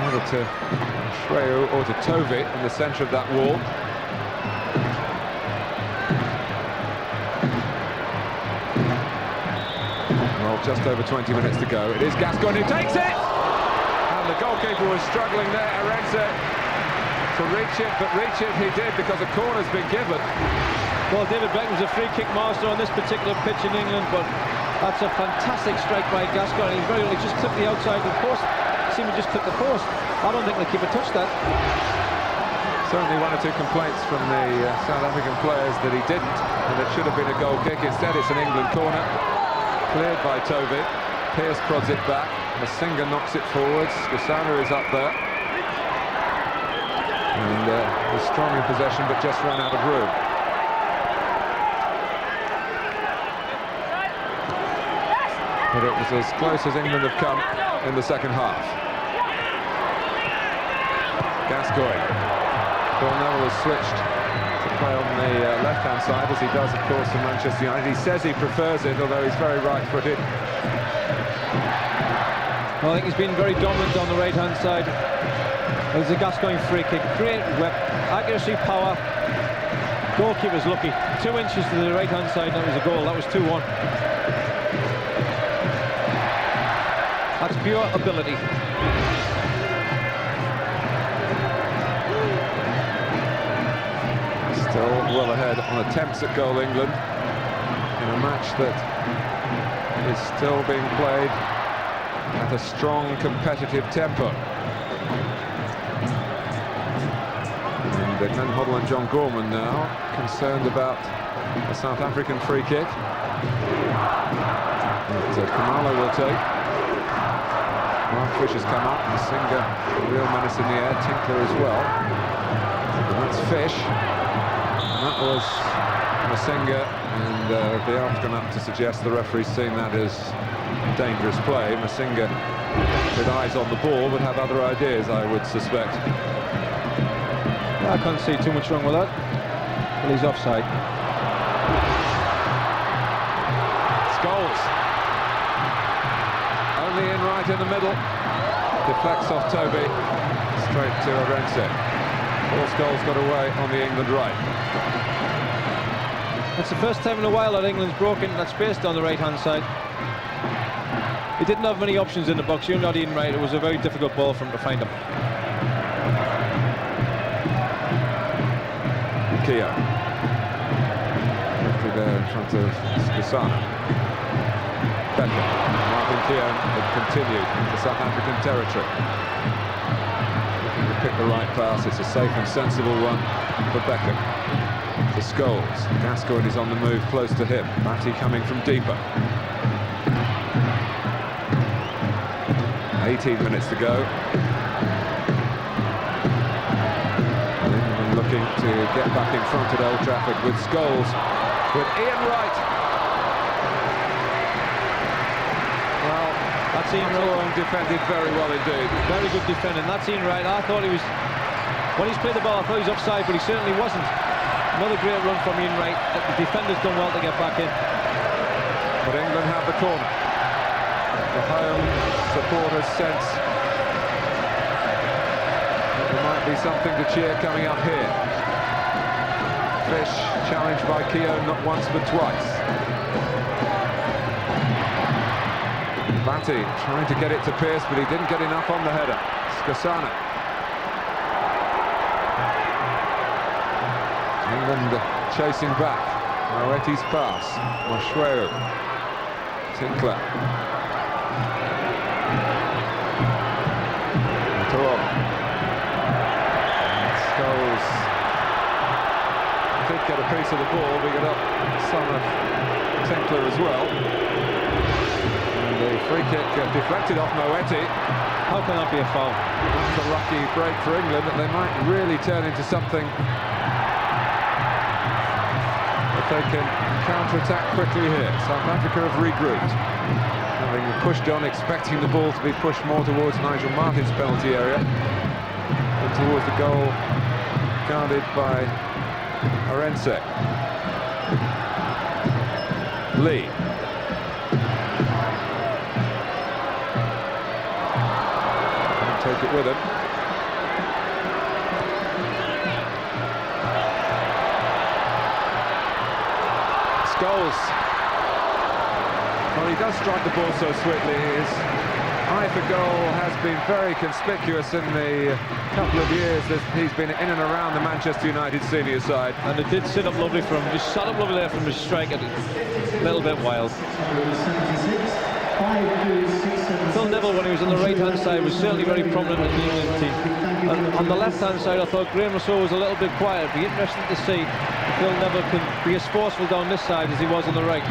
either to Shreu or to Tovey in the centre of that wall. Well, just over 20 minutes to go. It is Gascoigne who takes it! And the goalkeeper was struggling there, Arenze, to reach it, but reach it he did because a corner's been given. Well, David Beckham's a free kick master on this particular pitch in England, but that's a fantastic strike by Gascoigne. He just clipped the outside of the post. Seemed to just clip the post. I don't think the keeper touched that. Certainly one or two complaints from the South African players that he didn't, and it should have been a goal kick. Instead, it's an England corner. Cleared by Toby. Pearce prods it back. Masinga knocks it forwards. Skosana is up there. And was strong in possession, but just ran out of room. But it was as close as England have come in the second half. Gascoigne. Phil Neville has switched to play on the left-hand side, as he does, of course, for Manchester United. He says he prefers it, although he's very right-footed. Well, I think he's been very dominant on the right-hand side. There's a Gascoigne free kick. Great whip, accuracy, power. Goalkeeper's lucky. 2 inches to the right-hand side, that was a goal. That was 2-1. That's pure ability. Still well ahead on attempts at goal, England, in a match that is still being played at a strong competitive tempo. And Glenn Hoddle and John Gorman now concerned about a South African free kick that Kamala will take. Mark Fish has come up, Masinga, a real menace in the air, Tinkler as well. And that's Fish. And that was Masinga, and the arm's gone up to suggest the referee's seen that as dangerous play. Masinga with eyes on the ball, but have other ideas, I would suspect. I can't see too much wrong with that. Well, he's offside. Scholes. Only in right in the middle. Deflects off Toby. Straight to Arense. Paul Scholes got away on the England right. That's the first time in a while that England's broken that space down the right-hand side. He didn't have many options in the box. You're not in right. It was a very difficult ball for him to find him. Keogh. There in front of Skosana. Beckham. Martin Keogh had continued into South African territory. Looking to pick the right pass. It's a safe and sensible one for Beckham. To Scholes. Gascoigne is on the move close to him. Batty coming from deeper. 18 minutes to go. England looking to get back in front at Old Trafford with Scholes, with Ian Wright. Well, that's Ian Wright. Defended very well indeed. Very good defending. That's Ian Wright. I thought he was, when he's played the ball, I thought he was offside, but he certainly wasn't. Another great run from Ian Wright. The defender's done well to get back in. But England have the corner. The home supporters sense that there might be something to cheer coming up here. Fish challenged by Keogh not once but twice. Batty trying to get it to Pearce, but he didn't get enough on the header. Skosana. England chasing back. Moetti's pass. Mosquera. Tinkler. Scholes did get a piece of the ball, but got up some of Tinkler as well. And the free kick deflected off Moetti. How can that be a foul? That's a lucky break for England, that they might really turn into something that they can counter-attack quickly here. South Africa have regrouped, having pushed on, expecting the ball to be pushed more towards Nigel Martin's penalty area than towards the goal guarded by Arense. Lee. Can't take it with him. Scholes. Well, he does strike the ball so sweetly. His eye for goal has been very conspicuous in the couple of years that he's been in and around the Manchester United senior side. And it did sit up lovely for him. Just sat up lovely there from his strike. A little bit wild. Phil Neville, when he was on the right-hand side, was certainly very prominent in the England team. And on the left-hand side, I thought Graham Rousseau was a little bit quiet. It'd be interesting to see if Phil Neville can be as forceful down this side as he was on the right.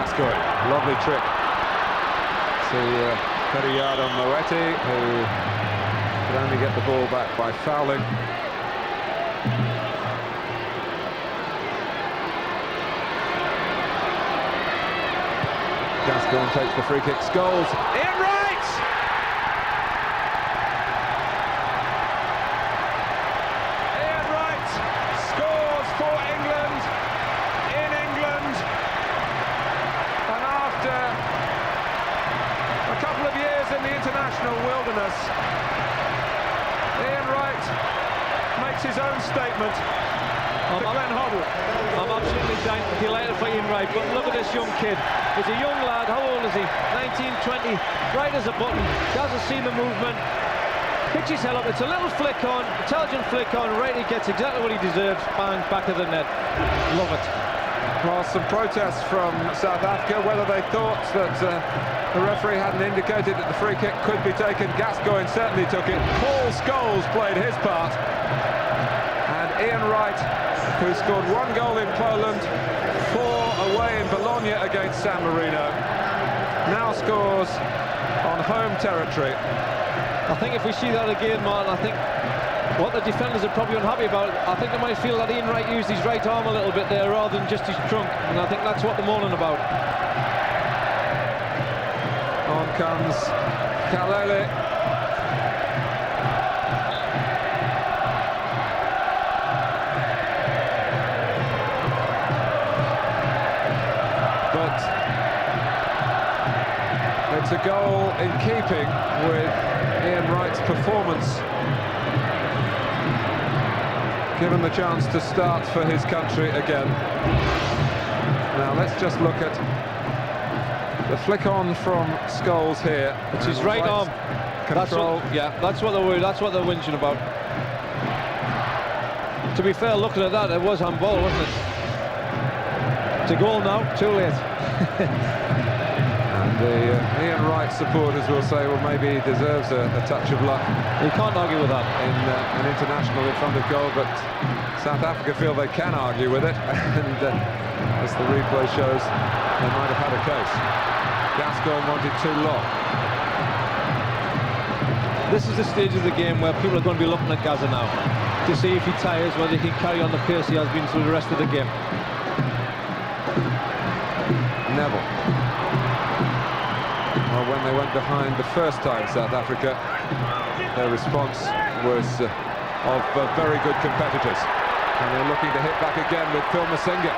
Gascoigne, lovely trick to put a yard on Moeti, who could only get the ball back by fouling. Gascoigne takes the free kick. Scholes, Ian Wright! Ian Wright scores for England in England, and after a couple of years in the international wilderness, Ian Wright makes his own statement to Glenn Hoddle. I'm absolutely delighted for Ian Wright, but look at this young kid. He's a young lad. How old is he? 19, 20, right as a button, doesn't see the movement, picks his head up, it's a little flick on, intelligent flick on, right, he gets exactly what he deserves, bang, back of the net. Love it. Well, some protests from South Africa, whether they thought that the referee hadn't indicated that the free kick could be taken. Gascoigne certainly took it. Paul Scholes played his part. And Ian Wright, who scored 1 goal in Poland, 4 away in Bologna against San Marino, now scores on home territory. I think if we see that again, Martin, I think what the defenders are probably unhappy about, I think they might feel that Ian Wright used his right arm a little bit there rather than just his trunk, and I think that's what they're moaning about. On comes Kalele. But it's a goal in keeping with Ian Wright's performance. Given the chance to start for his country again. Now let's just look at the flick on from Scholes here. It's his right arm. Control. That's what they're worried. That's what they're whinging about. To be fair, looking at that, it was handball, wasn't it? It's a goal now. Too late. And the Ian Wright supporters will say, well, maybe he deserves a touch of luck. You can't argue with that. In an international in front of goal, but South Africa feel they can argue with it, and as the replay shows, they might have had a case. Gascoigne wanted too long. This is the stage of the game where people are going to be looking at Gazza now to see if he tires, whether he can carry on the pace he has been through the rest of the game. Neville. Well, when they went behind the first time, South Africa, their response was of very good competitors. And they're looking to hit back again with Phil Masinga.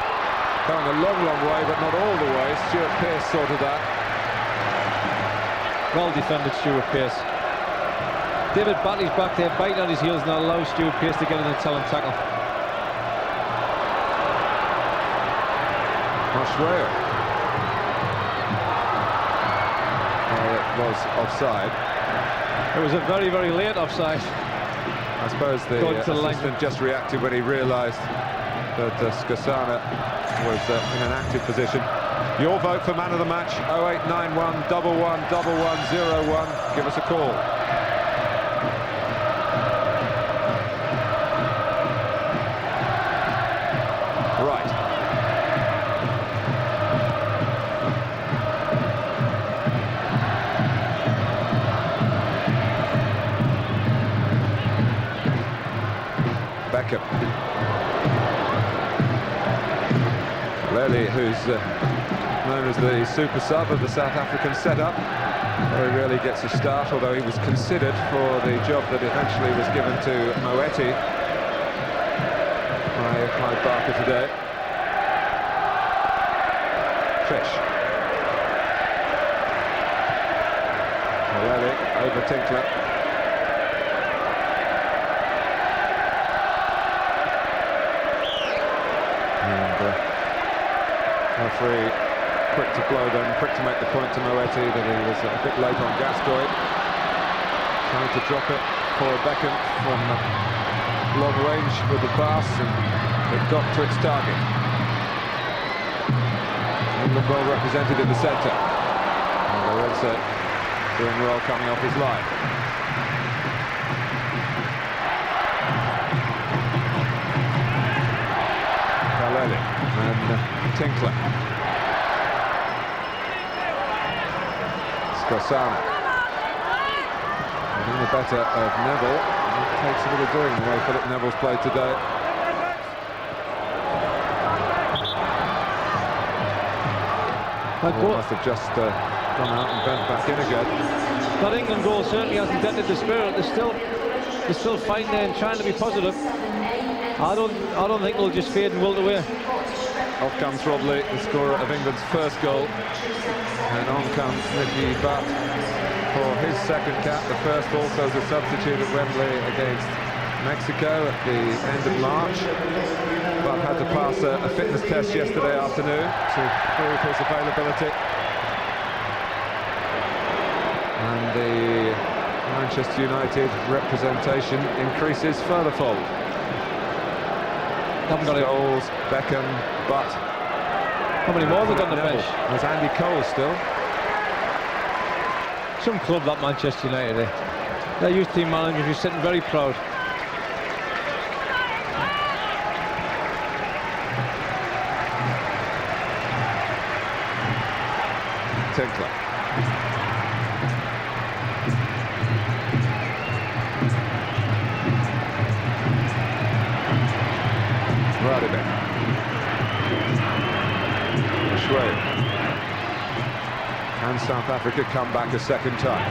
Going a long, long way, but not all the way. Stuart Pearce sorted that. Well defended, Stuart Pearce. David Batley's back there, biting on his heels, and allows Stuart Pearce to get in and tell and tackle. Ashwell. It was offside. It was a very, very late offside. I suppose the assistant just reacted when he realised that Skosana was in an active position. Your vote for man of the match, 0891 111101. Give us a call. Right. Beckham. Lely, who's known as the super sub of the South African setup, very rarely gets a start, although he was considered for the job that eventually was given to Moeti by Clive Barker today. Fish. Lely over Tinkler. Referee quick to blow them, quick to make the point to Moeti that he was a bit late on Gascoigne. Trying to drop it for Beckham from long range with the pass, and it got to its target. England well represented in the centre. And Lorenzo doing well coming off his line. Kalele and Tinkler. Skosana. In the better of Neville. It takes a little doing the way Philip Neville's played today. Must have just gone out and bent back in again. That England goal certainly hasn't dented the spirit. They're still fighting there and trying to be positive. I don't think they'll just fade and wilt away. Off comes Rob Lee, the scorer of England's first goal, and on comes Nicky Butt for his second cap. The first also as a substitute at Wembley against Mexico at the end of March. Butt had to pass a fitness test yesterday afternoon to prove his availability. And the Manchester United representation increases furtherfold. Haven't got Scholes, Beckham, Butt. How many more have they got on the bench? There's Andy Cole still. Some club, that Manchester United. Their youth team manager is sitting very proud. Tinkler. Radebe. Schwab. And South Africa come back a second time.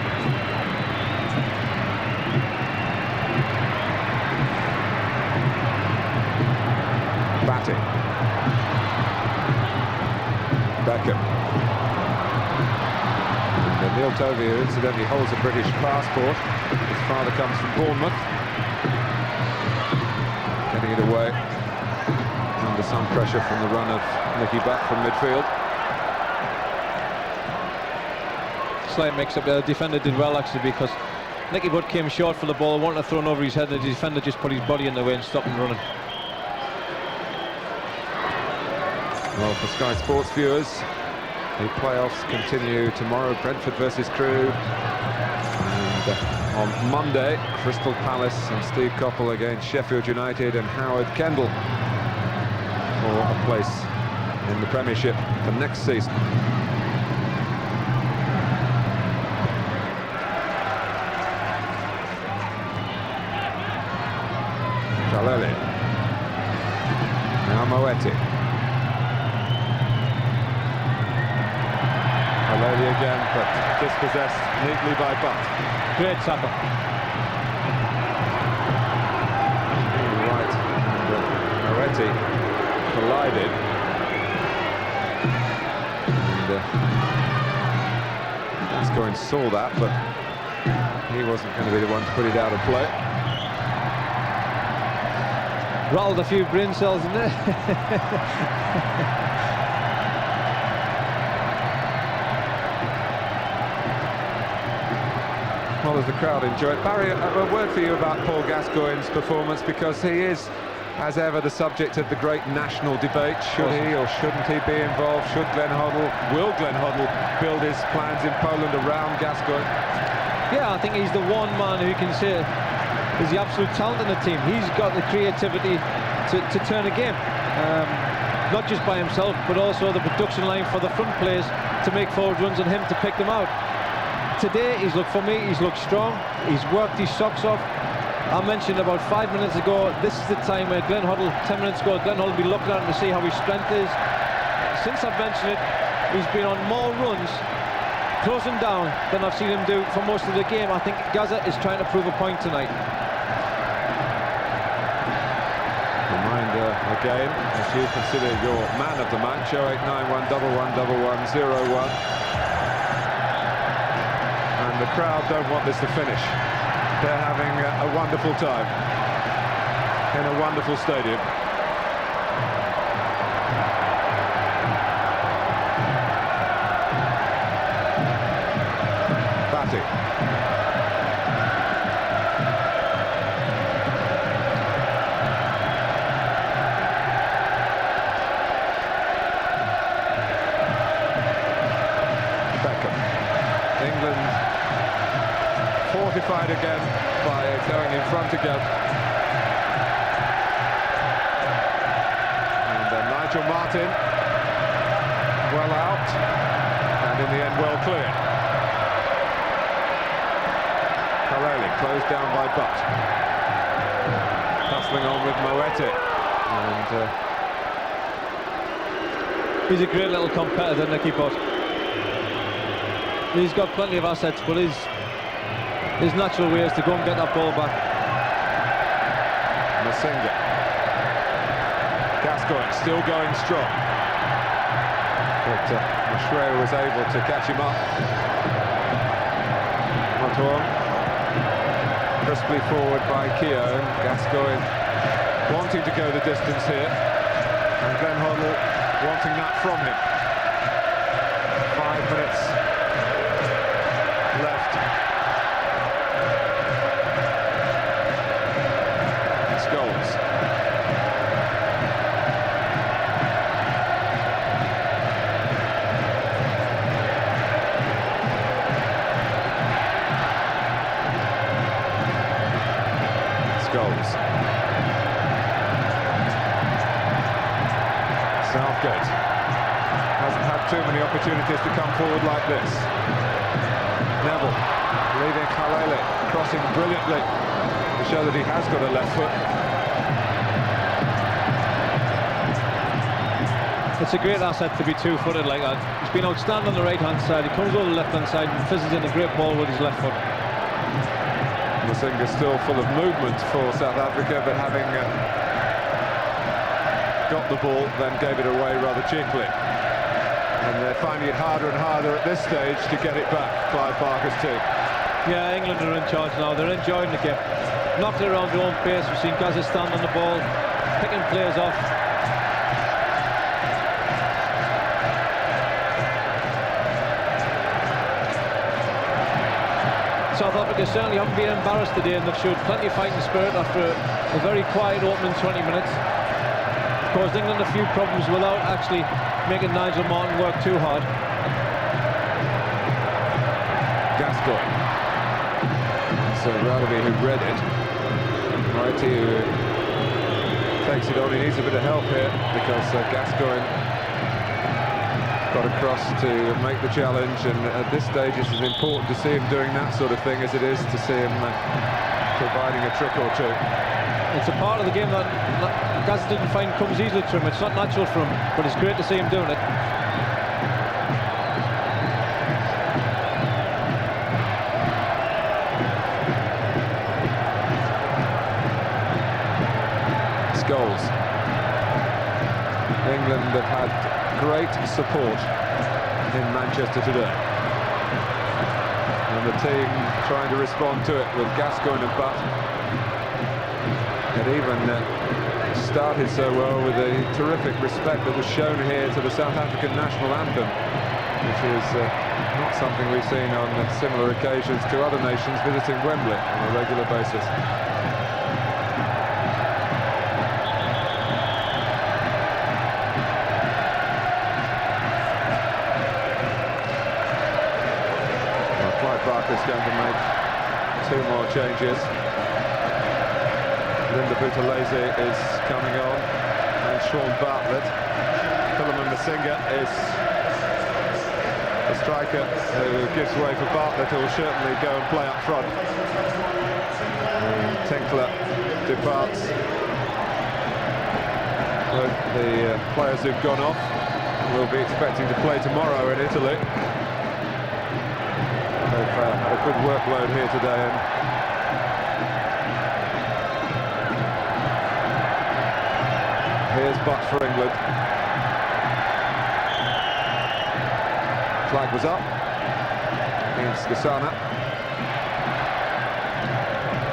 Batting. Beckham. And Neil Tovey, who incidentally holds a British passport. His father comes from Bournemouth. Getting it away. Under some pressure from the run of Nicky Butt from midfield. Slight mix-up there. The defender did well actually, because Nicky Butt came short for the ball, wanted to throw it over his head, and the defender just put his body in the way and stopped him running. Well, for Sky Sports viewers, the playoffs continue tomorrow. Brentford versus Crewe. And on Monday, Crystal Palace and Steve Coppell against Sheffield United and Howard Kendall for a place in the Premiership for next season. Jaleli. Now Moeti. Jaleli again, but dispossessed neatly by Butt. Great tackle. Right, and Moeti collided. And Gascoigne saw that, but he wasn't going to be the one to put it out of play. Rattled a few brain cells in there. Well, as the crowd enjoy it. Barry, a word for you about Paul Gascoigne's performance, because he is, as ever, the subject of the great national debate. Should he or shouldn't he be involved? Should Glenn Hoddle, will Glenn Hoddle build his plans in Poland around Gascoigne? Yeah, I think he's the one man who can say he's the absolute talent in the team. He's got the creativity to turn a game, not just by himself, but also the production line for the front players to make forward runs and him to pick them out. Today, he's looked strong, he's worked his socks off. I mentioned about 5 minutes ago, this is the time where Glenn Hoddle, 10 minutes ago, Glenn Hoddle will be looking at him to see how his strength is. Since I've mentioned it, he's been on more runs, closing down, than I've seen him do for most of the game. I think Gaza is trying to prove a point tonight. Reminder again, as you consider your man of the match, 0891 111101. And the crowd don't want this to finish. They're having a wonderful time in a wonderful stadium. Batting. Beckham. England fortified again by going in front again. And Nigel Martyn well out, and in the end well cleared. closed down by Butt. Hustling on with Moeti. And he's a great little competitor, Nicky Butt. He's got plenty of assets, but his natural way is to go and get that ball back. Masinga. Gascoigne still going strong. But Mashrewa was able to catch him up. Antoine. Crisply forward by Keown. Gascoigne wanting to go the distance here. And Glenn Hoddle wanting that from him. 5 minutes left. Scholes. Scholes. Southgate hasn't had too many opportunities to come forward like this. Neville leaving Khalele, crossing brilliantly to show that he has got a left foot. It's a great asset to be two-footed like that. He's been outstanding on the right-hand side. He comes over the left-hand side and fizzes in a great ball with his left foot. Masinga still full of movement for South Africa, but having got the ball, then gave it away rather cheaply. And they're finding it harder and harder at this stage to get it back, Clive Barker's team. Yeah, England are in charge now. They're enjoying the game. Knocked it around their own pace. We've seen Kazakhstan on the ball, picking players off. South Africa certainly haven't been embarrassed today, and they've showed plenty of fighting spirit after a very quiet opening 20 minutes. Caused England a few problems without actually making Nigel Martyn work too hard. Gascoigne. So Radaby who read it. Moeti who takes it on. He needs a bit of help here because Gascoigne got across to make the challenge, and at this stage it's as important to see him doing that sort of thing as it is to see him providing a trick or two. It's a part of the game that Gaz didn't find comes easily to him. It's not natural for him, but it's great to see him doing it. Scholes. England have had great support in Manchester today. And the team trying to respond to it with Gascoigne and Butt. It even started so well with the terrific respect that was shown here to the South African national anthem, which is not something we've seen on similar occasions to other nations visiting Wembley on a regular basis. Barker's going to make 2 more changes. Linda Buthelezi is coming on, and Sean Bartlett. Philemon Masinga is the striker who gives way for Bartlett, who will certainly go and play up front. And Tinkler departs. Both the players who've gone off will be expecting to play tomorrow in Italy. They've had a good workload here today, and here's Butt for England. Flag was up against Gasana.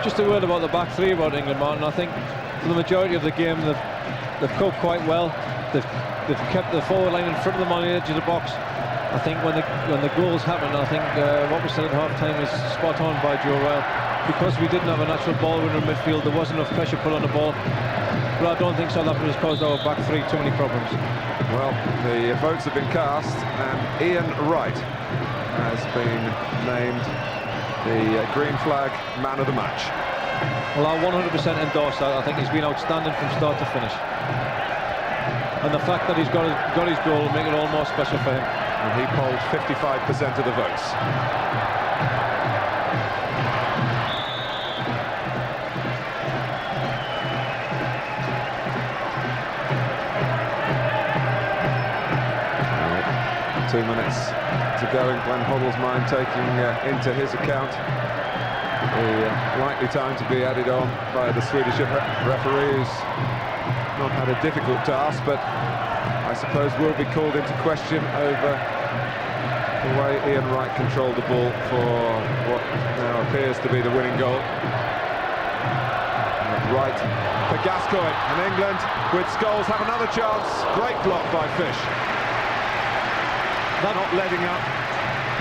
Just a word about the back three about England, Martin. I think for the majority of the game they've coped quite well. They've kept the forward line in front of them on the edge of the box. I think when the goals happened, I think what we said at half-time is spot on by Joe Ryle. Because we didn't have a natural ball winner in midfield, there wasn't enough pressure put on the ball. But I don't think South Africa has caused our back three too many problems. Well, the votes have been cast, and Ian Wright has been named the Green Flag Man of the Match. Well, I 100% endorse that. I think he's been outstanding from start to finish. And the fact that he's got his goal will make it all more special for him. And he polled 55% of the votes. 2 minutes to go, and Glenn Hoddle's mind taking into his account the likely time to be added on by the Swedish referee, who's not had a difficult task, but I suppose will be called into question over the way Ian Wright controlled the ball for what now appears to be the winning goal. Wright for Gascoigne, and England with Scholes have another chance. Great block by Fish. They're not letting up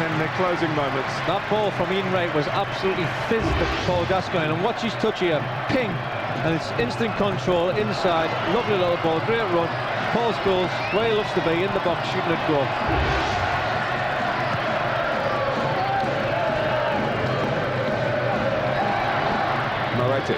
in the closing moments. That ball from Ian Wright was absolutely fizzed at Paul Gascoigne, and watch his touch here, ping, and it's instant control inside, lovely little ball, great run. Paul Scholes, where he loves to be, in the box, shooting at goal. Moretti.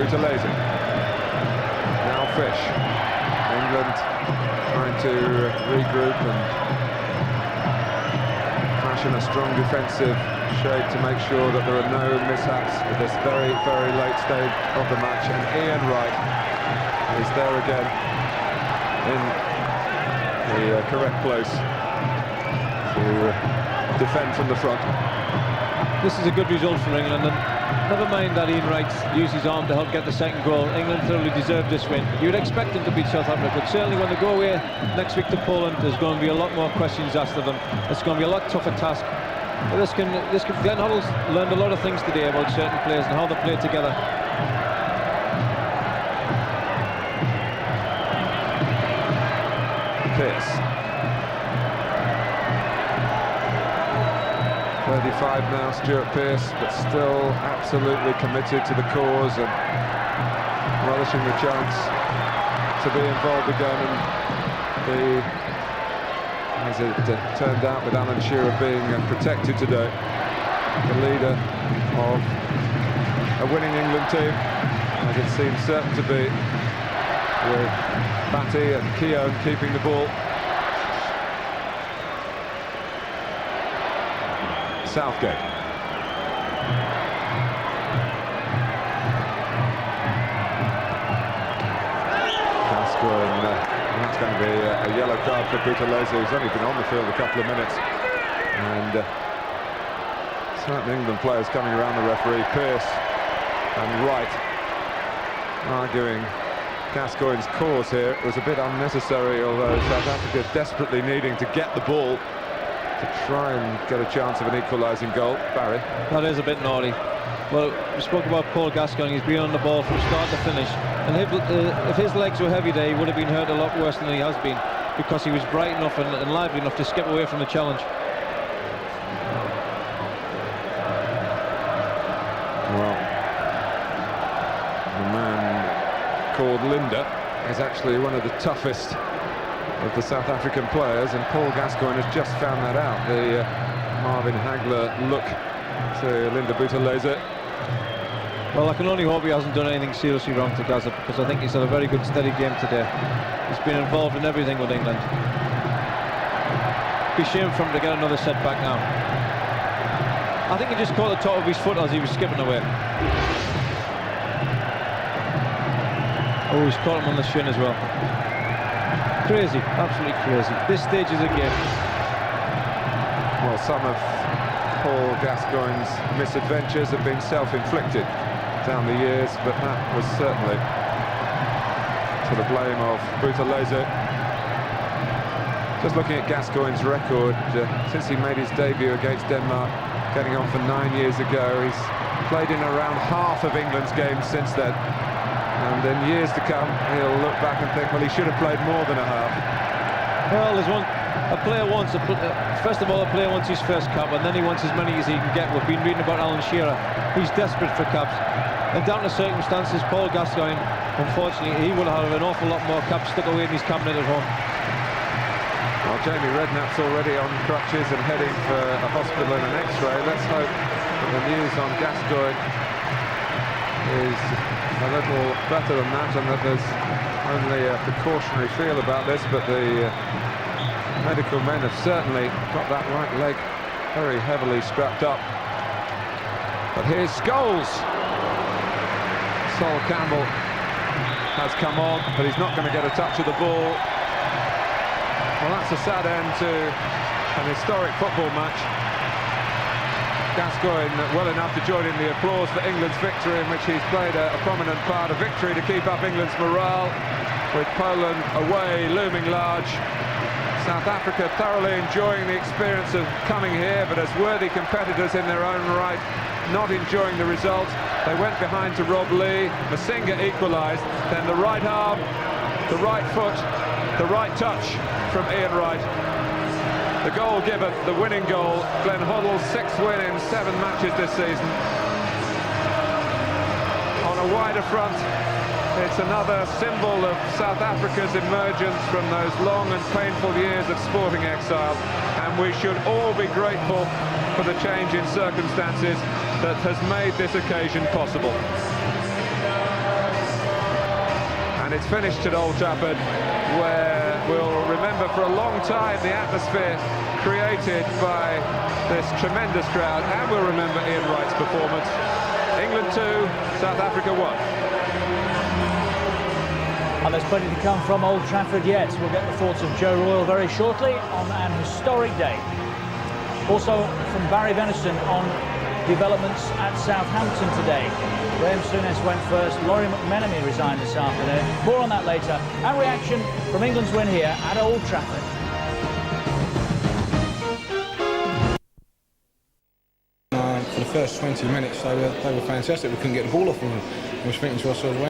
Butalese. Now Fish. England trying to regroup and fashion a strong defensive shape to make sure that there are no mishaps at this very, very late stage of the match. And Ian Wright is there again in the correct place to defend from the front. This is a good result for England, and never mind that Ian Wright used his arm to help get the second goal. England thoroughly deserved this win. You'd expect them to beat South Africa, but certainly when they go away next week to Poland, there's going to be a lot more questions asked of them. It's going to be a lot tougher task. But Glenn Hoddle's learned a lot of things today about certain players and how they play together. Pearce. 35 now, Stuart Pearce, but still absolutely committed to the cause and relishing the chance to be involved again. And as it turned out, with Alan Shearer being protected today, the leader of a winning England team, as it seems certain to be, with Batty and Keown keeping the ball. Southgate. Gascoigne, that's going to be a yellow card for Butalese, who's only been on the field a couple of minutes. And certain England players coming around the referee, Pearce and Wright, arguing Gascoigne's cause here. It was a bit unnecessary, although South Africa desperately needing to get the ball to try and get a chance of an equalising goal. Barry? That is a bit naughty. Well, we spoke about Paul Gascoigne. He's been on the ball from start to finish, and if his legs were heavy there, he would have been hurt a lot worse than he has been, because he was bright enough and lively enough to skip away from the challenge. Well, the man called Linda is actually one of the toughest of the South African players, and Paul Gascoigne has just found that out. The Marvin Hagler look to Linda Butalese. Well, I can only hope he hasn't done anything seriously wrong to Gaza, because I think he's had a very good, steady game today. He's been involved in everything with England. Be shame for him to get another setback now. I think he just caught the top of his foot as he was skipping away. Oh, he's caught him on the shin as well. Crazy, absolutely crazy. This stage is a game. Well, some of Paul Gascoigne's misadventures have been self-inflicted down the years, but that was certainly to the blame of Butalese. Just looking at Gascoigne's record, since he made his debut against Denmark, getting on for 9 years ago, he's played in around half of England's games since then. And in years to come, he'll look back and think, well, he should have played more than a half. Well, there's a player wants, first of all, a player wants his first cap, and then he wants as many as he can get. We've been reading about Alan Shearer. He's desperate for caps. And down to circumstances, Paul Gascoigne, unfortunately, he will have an awful lot more caps stuck away in his cabinet at home. Well, Jamie Redknapp's already on crutches and heading for a hospital and an X-ray. Let's hope that the news on Gascoigne is a little better than that, and that there's only a precautionary feel about this, but the medical men have certainly got that right leg very heavily strapped up. But here's Scholes. Sol Campbell has come on, but he's not going to get a touch of the ball. Well, that's a sad end to an historic football match. Gascoigne well enough to join in the applause for England's victory, in which he's played a prominent part. A victory to keep up England's morale, with Poland away looming large. South Africa thoroughly enjoying the experience of coming here, but as worthy competitors in their own right, not enjoying the result. They went behind to Rob Lee. Masinga equalised. Then the right arm, the right foot, the right touch from Ian Wright. The goal given, the winning goal. Glenn Hoddle's 6th win in 7 matches this season. On a wider front, it's another symbol of South Africa's emergence from those long and painful years of sporting exile, and we should all be grateful for the change in circumstances that has made this occasion possible. And it's finished at Old Trafford, where we'll remember for a long time the atmosphere created by this tremendous crowd, and we'll remember Ian Wright's performance. England 2, South Africa 1. And there's plenty to come from Old Trafford yet. We'll get the thoughts of Joe Royle very shortly on an historic day. Also from Barry Venison on developments at Southampton today. Graham Souness went first, Laurie McMenemy resigned this afternoon. More on that later. And reaction from England's win here at Old Trafford. For the first 20 minutes they were fantastic. We couldn't get the ball off them. We was thinking to ourselves,